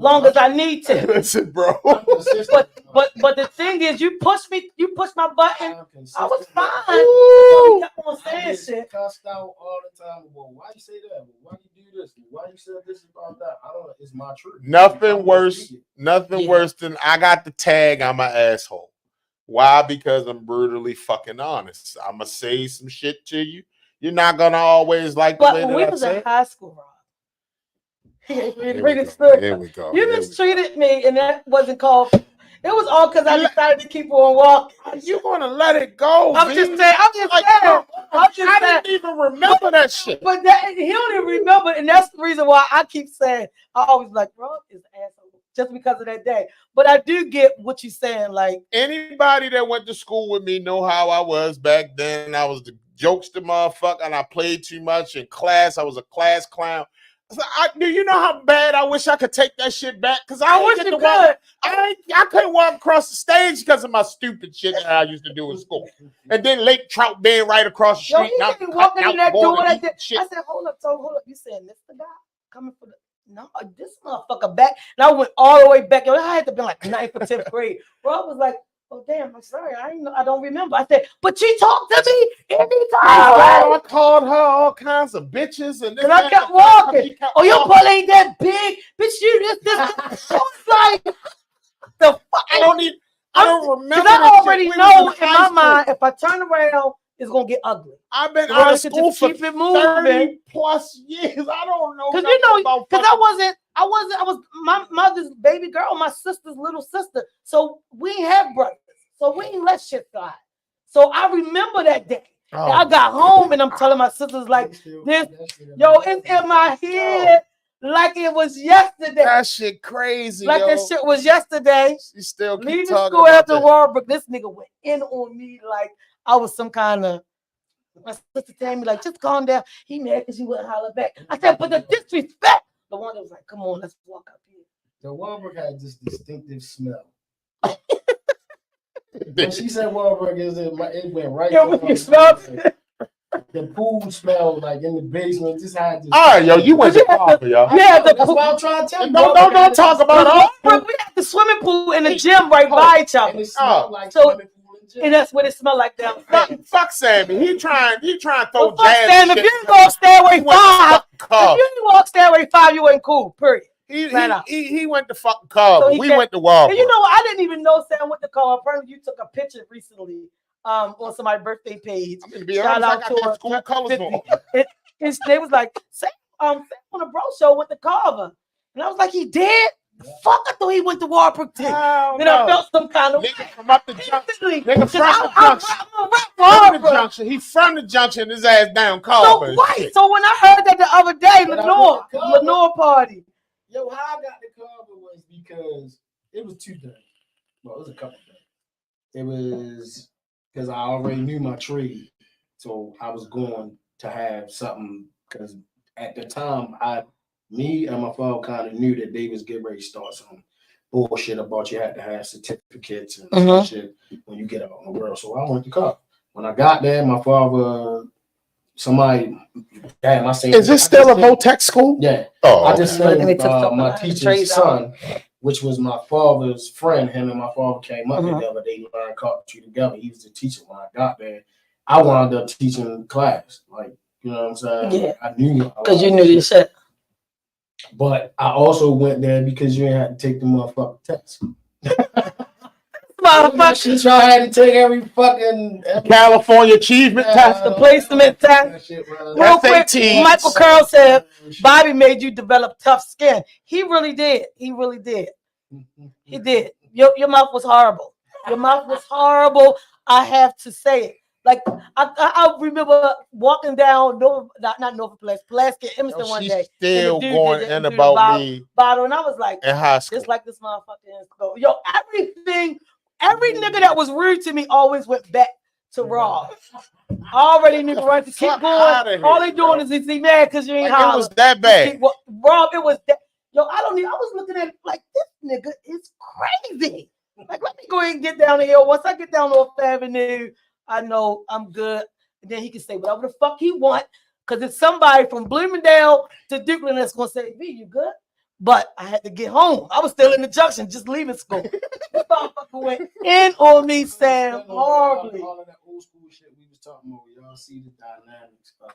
long as I need to. Listen, bro. But the thing is, you push my button. I was fine. I kept on saying shit. Cussed out all the time. Well, why you say that? Well, why you do this? Why you said this about that? I don't know. It's my truth. Nothing worse than I got the tag. I'm an asshole. Why? Because I'm brutally fucking honest. I'm gonna say some shit to you. You're not gonna always like the way that I say. But when we was in high school, Rob. Here we go. You mistreated me, and that wasn't called. It was all because I decided to keep on walking. You gonna let it go? I'm just saying. I didn't even remember that shit. But he don't even remember, and that's the reason why I keep saying I always like, Rob is an asshole. Just because of that day. But I do get what you're saying. Like, anybody that went to school with me know how I was back then. I was the jokester motherfucker and I played too much in class. I was a class clown. So do you know how bad I wish I could take that shit back? Because I couldn't walk across the stage because of my stupid shit that I used to do in school. And then Lake Trout being right across the street. Yo, he walking in that door like that. I said, hold up. You saying this the guy coming for the... No, this motherfucker back. And I went all the way back. I had to be like 9th or 10th grade. Rob was like, oh, damn, I'm sorry. I don't remember. I said, but she talked to me anytime. I called her all kinds of bitches. And I kept walking. Oh, your butt ain't that big. Bitch, you this. I was like, the fuck? I don't remember. Because I already know in my mind, if I turn around, it's gonna get ugly. I've been out of school for 30 plus years. I don't know. Because I was my mother's baby girl, my sister's little sister. So we ain't have brothers. So we ain't let shit slide. So I remember that day. I got home and I'm telling my sisters like this, it's in my head like it was yesterday. That shit crazy. Like that shit was yesterday. She still keep leaving talking school about after Warburg. This nigga went in on me like I was some kind of. My sister told me like, just calm down. He mad because you wouldn't holler back. I said, but the disrespect. The one that was like, come on, let's walk up here. The Warburg had this distinctive smell. When she said Warburg, it went right. You smell the pool smelled like in the basement. Just had this. All right, yo, you went to Papa, yo. Yeah, that's why I'm trying to tell you. Don't talk about it. We had the swimming pool and the gym right by each other. And it smelled like and that's what it smelled like down. Fuck Sammy. He trying to throw jazz. Sam, if you didn't walk Stairway 5, if you didn't walk Stairway 5, you wasn't cool. Period. He went to fucking Cub. So we went to Walmart. And you know what? I didn't even know Sam went to Cub. Apparently, you took a picture recently on somebody's birthday page. I'm gonna be honest, I got that school colors on. And they was like, Sam on the Bro Show went to Carver. And I was like, he did? Fuck, I thought he went to Warburg too. Then I felt some kind of nigga from up the junction. Nigga from the junction. He from the junction. His ass down Carver. So when I heard that the other day, Lenore party. Yo, how I got the Carver was because it was 2 things. Well, it was a couple things. It was because I already knew my trade, so I was going to have something. Because at the time, me and my father kind of knew that they was getting ready to start some bullshit about you had to have certificates and shit when you get out in the world. So I went to Carver. When I got there, my father, damn, I saying, is this still a Votech school? Yeah. Oh, I just sent my teacher's son, which was my father's friend. Him and my father came up together. They learned carpentry together. He was the teacher when I got there. I wound up teaching class. Like, you know what I'm saying? Yeah. I knew. Because you knew this shit. But I also went there because you ain't had to take the motherfucking test. Motherfucker. Y'all had to take every California achievement test. The placement test. Real quick, SATs. Michael Curl said Bobby made you develop tough skin. He really did. He really did. He did. Your mouth was horrible. Your mouth was horrible. I have to say it. Like I remember walking down not Nova Place, Pulaski, Emerson one day. Still and the dude going did in the about me bottle, and I was like, in high school. just like this motherfucker in school. Yo, every nigga that was rude to me always went back to Raw. I already knew right to keep going. All they doing is he mad because you ain't It was that bad. Rob, it was that. Yo, I was looking at it like this nigga is crazy. Like, let me go ahead and get down the hill. Once I get down North Avenue, I know I'm good. And then he can say whatever the fuck he want. Because it's somebody from Bloomingdale to Dukeland that's gonna say, "V, you good?" But I had to get home. I was still in the junction, just leaving school. This motherfucker went in on me, Sam, horribly. All of that old school shit we was talking about, y'all see the dynamics of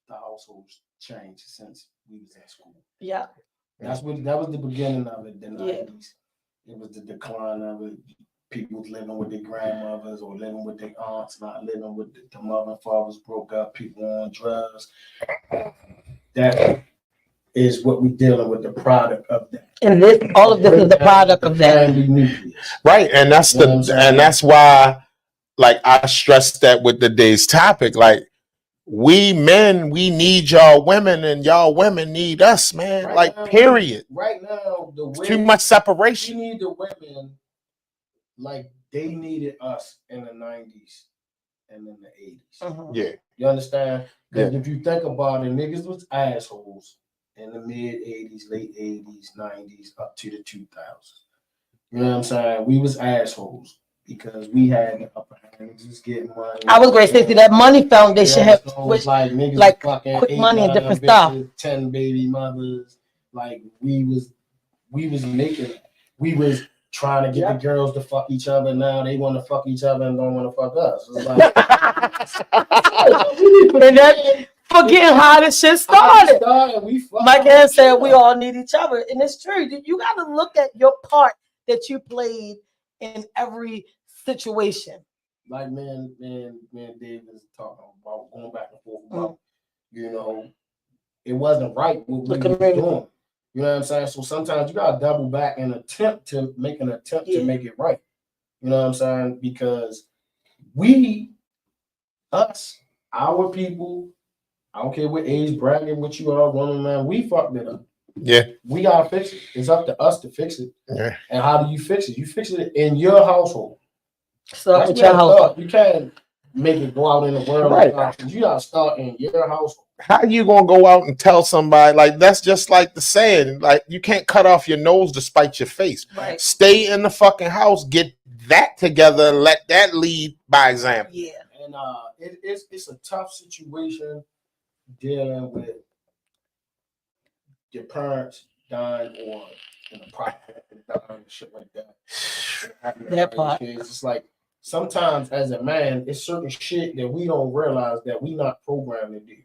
the households change since we was at school. Yeah. That was the beginning of it, the 90s. It was the decline of it. People was living with their grandmothers or living with their aunts, not living with the mother and fathers broke up, people on drugs. That is what we're dealing with, the product of that. And all of this is the product of that. Right. And that's why, like, I stressed that with today's topic. Like, we men, we need y'all women, and y'all women need us, man. Right like, now, period. Right now, it's too much separation. We need the women like they needed us in the 90s and in the 80s. Yeah. You understand? Because if you think about it, niggas was assholes in the mid 80s, late 80s, 90s, up to the 2000s. You know what I'm saying? We was assholes because we had the upper hand, just getting money. I was great to see that money foundation helped with like niggas like quick money and different stuff. 10 baby mothers. Like we was making it. We was trying to get the girls to fuck each other. Now they want to fuck each other and don't want to fuck us. It's like, and that forgetting how this shit started. Mike has said we all need each other, and it's true. You got to look at your part that you played in every situation. Like man, Dave is talking about going back and forth about, you know, it wasn't right what we were doing. You know what I'm saying? So sometimes you gotta double back and attempt to make it right. You know what I'm saying? Because our people, I don't care what age bracket, what you are, woman, man, we fucked it up. Yeah. We gotta fix it. It's up to us to fix it. Yeah. And how do you fix it? You fix it in your household. Start with your household. You can't make it go out in the world. Right. You gotta start in your household. How you gonna go out and tell somebody? Like, that's just like the saying, like, you can't cut off your nose to spite your face. Right. Stay in the fucking house, get that together, let that lead by example. Yeah. And it's a tough situation dealing with your parents dying or in a project dying and shit like that. That part. It's just like sometimes as a man, it's certain shit that we don't realize that we not programmed to do.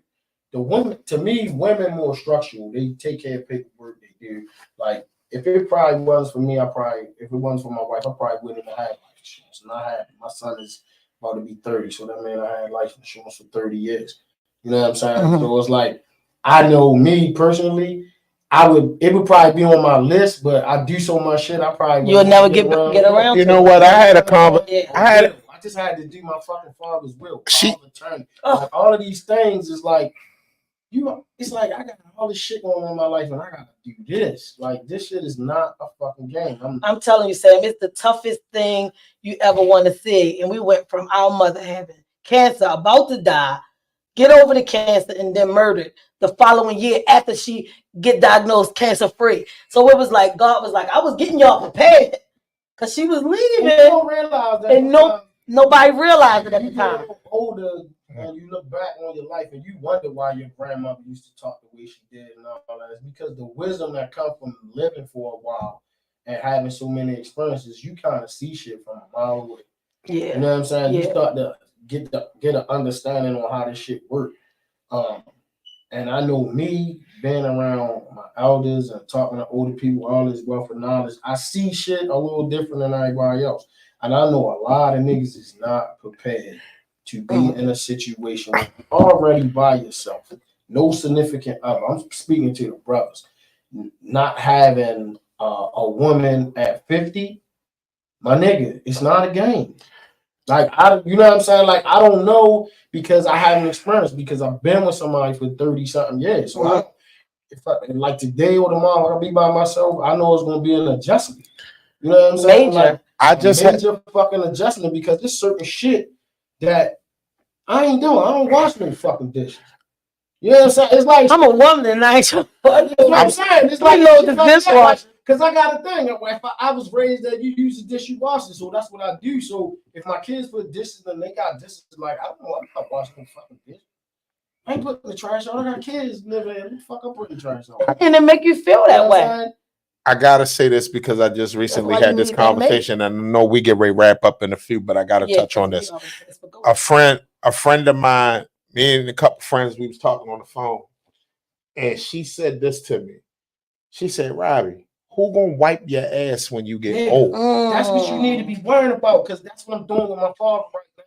The women, to me, women more structural. They take care of paperwork. They do. Like, if it probably was for me, if it wasn't for my wife, I probably wouldn't have had life insurance. And I had, my son is about to be 30, so that means I had life insurance for 30 years. You know what I'm saying? Mm-hmm. So it's like, I know me personally, it would probably be on my list, but I do so much shit, I probably you'll never get around. You know what? I had a conversation. I just had to do my fucking father's will. Like, all of these things is like, it's like I got all this shit going on in my life and I gotta do this. Like, this shit is not a fucking game. I'm telling you, Sam, it's the toughest thing you ever want to see. And we went from our mother having cancer, about to die, get over the cancer, and then murdered the following year after she get diagnosed cancer free. So it was like God was like, I was getting y'all prepared because she was leaving. And you don't realize that, and nobody realized it at the time. Older. And you look back on your life and you wonder why your grandmother used to talk the way she did and all that. It's because the wisdom that comes from living for a while and having so many experiences, you kind of see shit from a mile away. Yeah. You know what I'm saying? Yeah. You start to get an understanding on how this shit works. And I know me being around my elders and talking to older people, all this wealth of knowledge, I see shit a little different than everybody else. And I know a lot of niggas is not prepared to be in a situation where you're already by yourself, no significant other. I'm speaking to the brothers. Not having a woman at 50, my nigga, it's not a game. Like you know what I'm saying? Like I don't know because I haven't experienced because I've been with somebody for 30 something years. So if like today or tomorrow I'll be by myself, I know it's gonna be an adjustment. You know what I'm saying? Like I just major fucking adjustment because there's certain shit that I ain't doing. I don't wash no fucking dishes. You know what I'm saying? It's like I'm a woman and I ain't. what I'm saying. It's like the dishwasher. Because I got a thing. If I was raised that you use the dishwasher, so that's what I do. So if my kids put dishes and they got dishes, like I don't know, I'm not washing no fucking dishes. I ain't putting the trash on. I got kids living in. What the fuck I'm putting the trash on? And it make you feel that way. I gotta say this because I just recently had this conversation, and I know we get ready to wrap up in a few, but I gotta touch on this. A friend of mine, me and a couple friends, we was talking on the phone, and she said this to me. She said, "Robbie, who gonna wipe your ass when you get old?" That's what you need to be worrying about, because that's what I'm doing with my father right now.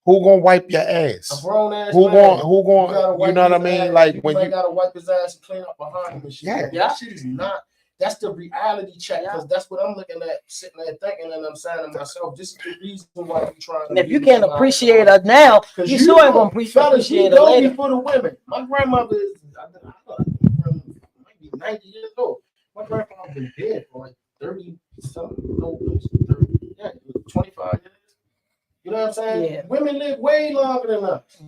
Who gonna wipe your ass? A grown ass Who man. Gonna you know what I mean? Ass. Like when you gotta wipe his ass and clean up behind him and shit. Yeah. That shit is not. That's the reality check, because that's what I'm looking at, sitting there thinking, and I'm saying to myself, this is the reason why you're trying. And if you can't appreciate her now, you sure ain't gonna appreciate her later. Before the women, my grandmother is might be 90 years old. My grandfather been dead for like 30 something, 25 years. You know what I'm saying? Yeah. Women live way longer than us.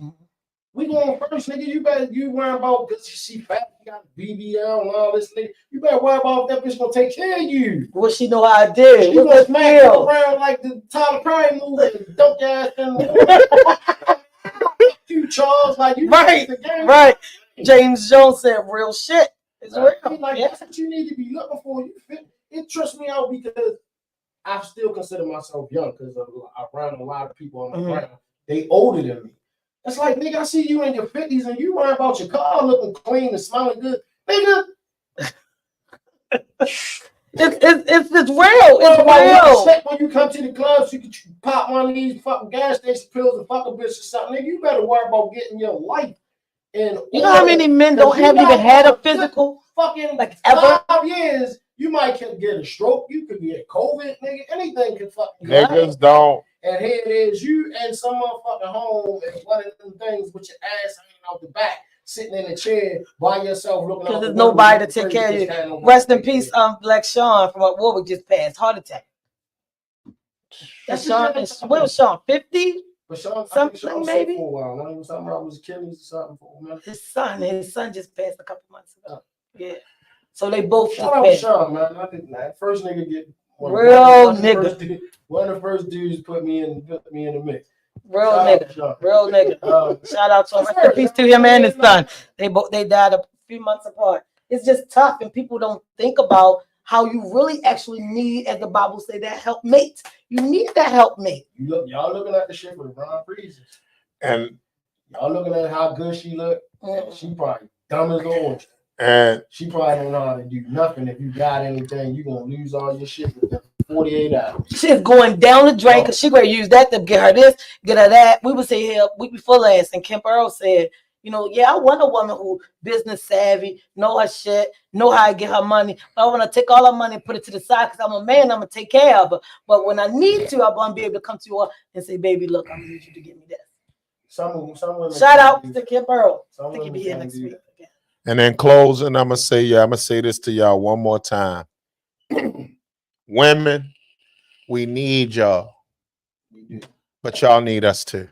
We going first, nigga. You worry about because she fat, you got BBL and all this, nigga. You better worry about if that bitch gonna take care of you. What she know how I did? She gonna smack you around like the Tyler Perry movie and dump your ass in the you Charles, like you right. James Jones said real shit. It's real. Like that's what you need to be looking for. It trips me out because I still consider myself young because around a lot of people I'm around, they older than me. It's like, nigga, I see you in your 50s and you worry about your car looking clean and smelling good. Nigga. It's real. It's real. When you come to the clubs, you can pop one of these fucking gas station pills and fuck a bitch or something. Nigga, you better worry about getting your life. And you know how many men don't have even had a physical? Fucking like ever? 5 years, you might get a stroke. You could get COVID, nigga. Anything can fucking niggas don't. And here it is, you and some motherfucking home and one of them things with your ass hanging out the back, sitting in a chair by yourself looking. Because there's nobody to take care of you. Rest in peace, Black Sean from Warwick just passed, heart attack. That's Sean. What was Sean? 50? But Sean, something maybe. For a while. When he was talking about his Achilles or something for a minute. His son just passed a couple months ago. Yeah. So they both just passed. Sean, man. I didn't. First nigga get. Real nigga. One of the first dudes put me in the mix. Real nigga. Shout out to him. Rest in peace to him and his son. They died a few months apart. It's just tough, and people don't think about how you really actually need, as the Bible say, that helpmate. You need that helpmate. Y'all looking at the shit for the wrong reasons. And y'all looking at how good she look. She probably dumb as orange. And she probably don't know how to do nothing. If you got anything, you're gonna lose all your shit within 48 hours. She's going down the drain because she gonna use that to get her this, get her that. We would say here week before last, and Kemp Earl said, you know, yeah, I want a woman who business savvy, know her shit, know how to get her money. But I want to take all her money and put it to the side because I'm a man, I'm gonna take care of her. But when I need to, I'm gonna be able to come to her and say, baby, look, I'm gonna need you to give me this. Shout out to Kemp Earl. I think he'll be here next week. And in closing, I'm gonna say this to y'all one more time. Women, we need y'all, but y'all need us too.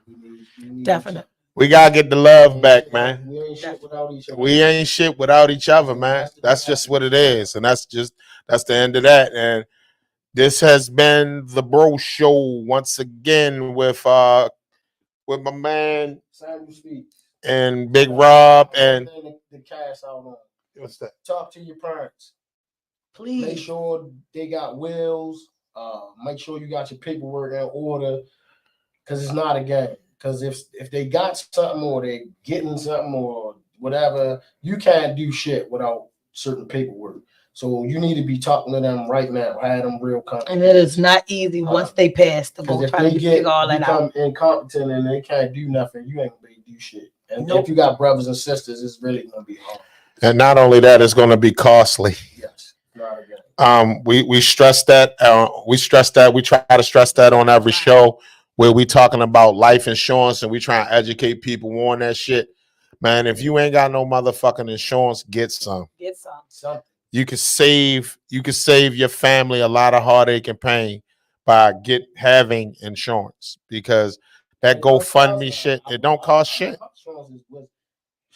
Definitely. We gotta get the love back, man. We ain't shit without each other, man. That's just what it is, and that's the end of that. And this has been the Bro Show once again with my man and Big Rob and the cash out on. What's that? Talk to your parents. Please make sure they got wills. Make sure you got your paperwork in order, because it's not a game. Because if they got something or they getting something or whatever. You can't do shit without certain paperwork. So you need to be talking to them right now. Have them real confident. And it is not easy once they pass to go Because if try to they figure all that become out. incompetent and they can't do nothing, you ain't gonna be able to do shit. And Nope. if you got brothers and sisters, it's really gonna be hard. And not only that, it's going to be costly. Yes. Not again. We stress that. We stress that. We try to stress that on every show where we talking about life insurance and we try to educate people on that shit. Man, if you ain't got no motherfucking insurance, get some. Get some. Something. You can save your family a lot of heartache and pain by having insurance, because that GoFundMe shit, it don't cost shit.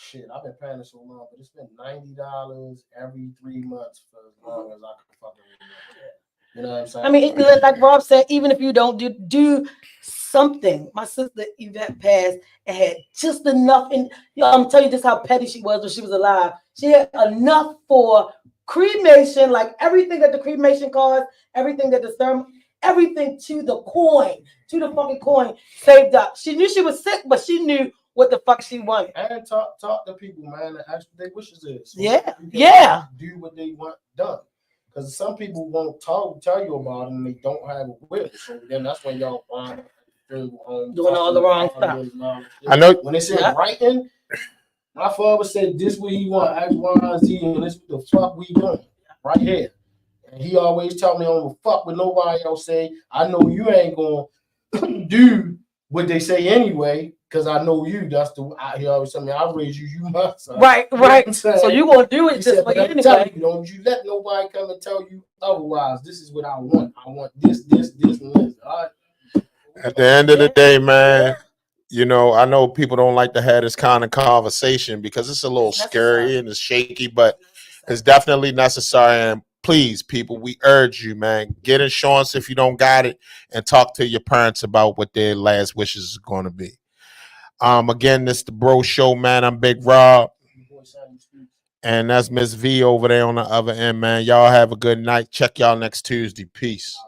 Shit, I've been paying it so long, but it's been $90 every 3 months for as long as I can fucking remember. You know what I'm saying? I mean, like Rob said, even if you don't do something. My sister Yvette passed and had just enough. And I'm telling you just how petty she was when she was alive. She had enough for cremation, like everything that the cremation cost, everything that the ceremony, everything to the coin, to the fucking coin, saved up. She knew she was sick, but she knew what the fuck she wanted. And talk to people, man, and ask what their wishes is. So Yeah. do what they want done. Because some people won't tell you about it and they don't have a will. So then that's when y'all find doing all the wrong stuff. I know when they said writing, my father said this what he want, X, Y, and Z, and this what the fuck we doing right here. And he always tell me, I don't fuck with nobody else say. I know you ain't gonna do what they say anyway, because I know you. That's he always tell me, I'll raise you, you must. Son. Right. You know so you gonna do it just for you anyway. You, don't you let nobody come and tell you otherwise. This is what I want. I want this, and this. All right. At the end of the day, man, you know, I know people don't like to have this kind of conversation because it's a little scary and it's shaky, but it's definitely necessary. And please, people, we urge you, man, get insurance if you don't got it, and talk to your parents about what their last wishes is going to be. Again, this is the Bro Show, man. I'm Big Rob, and that's Miss V over there on the other end, man. Y'all have a good night. Check y'all next Tuesday. Peace.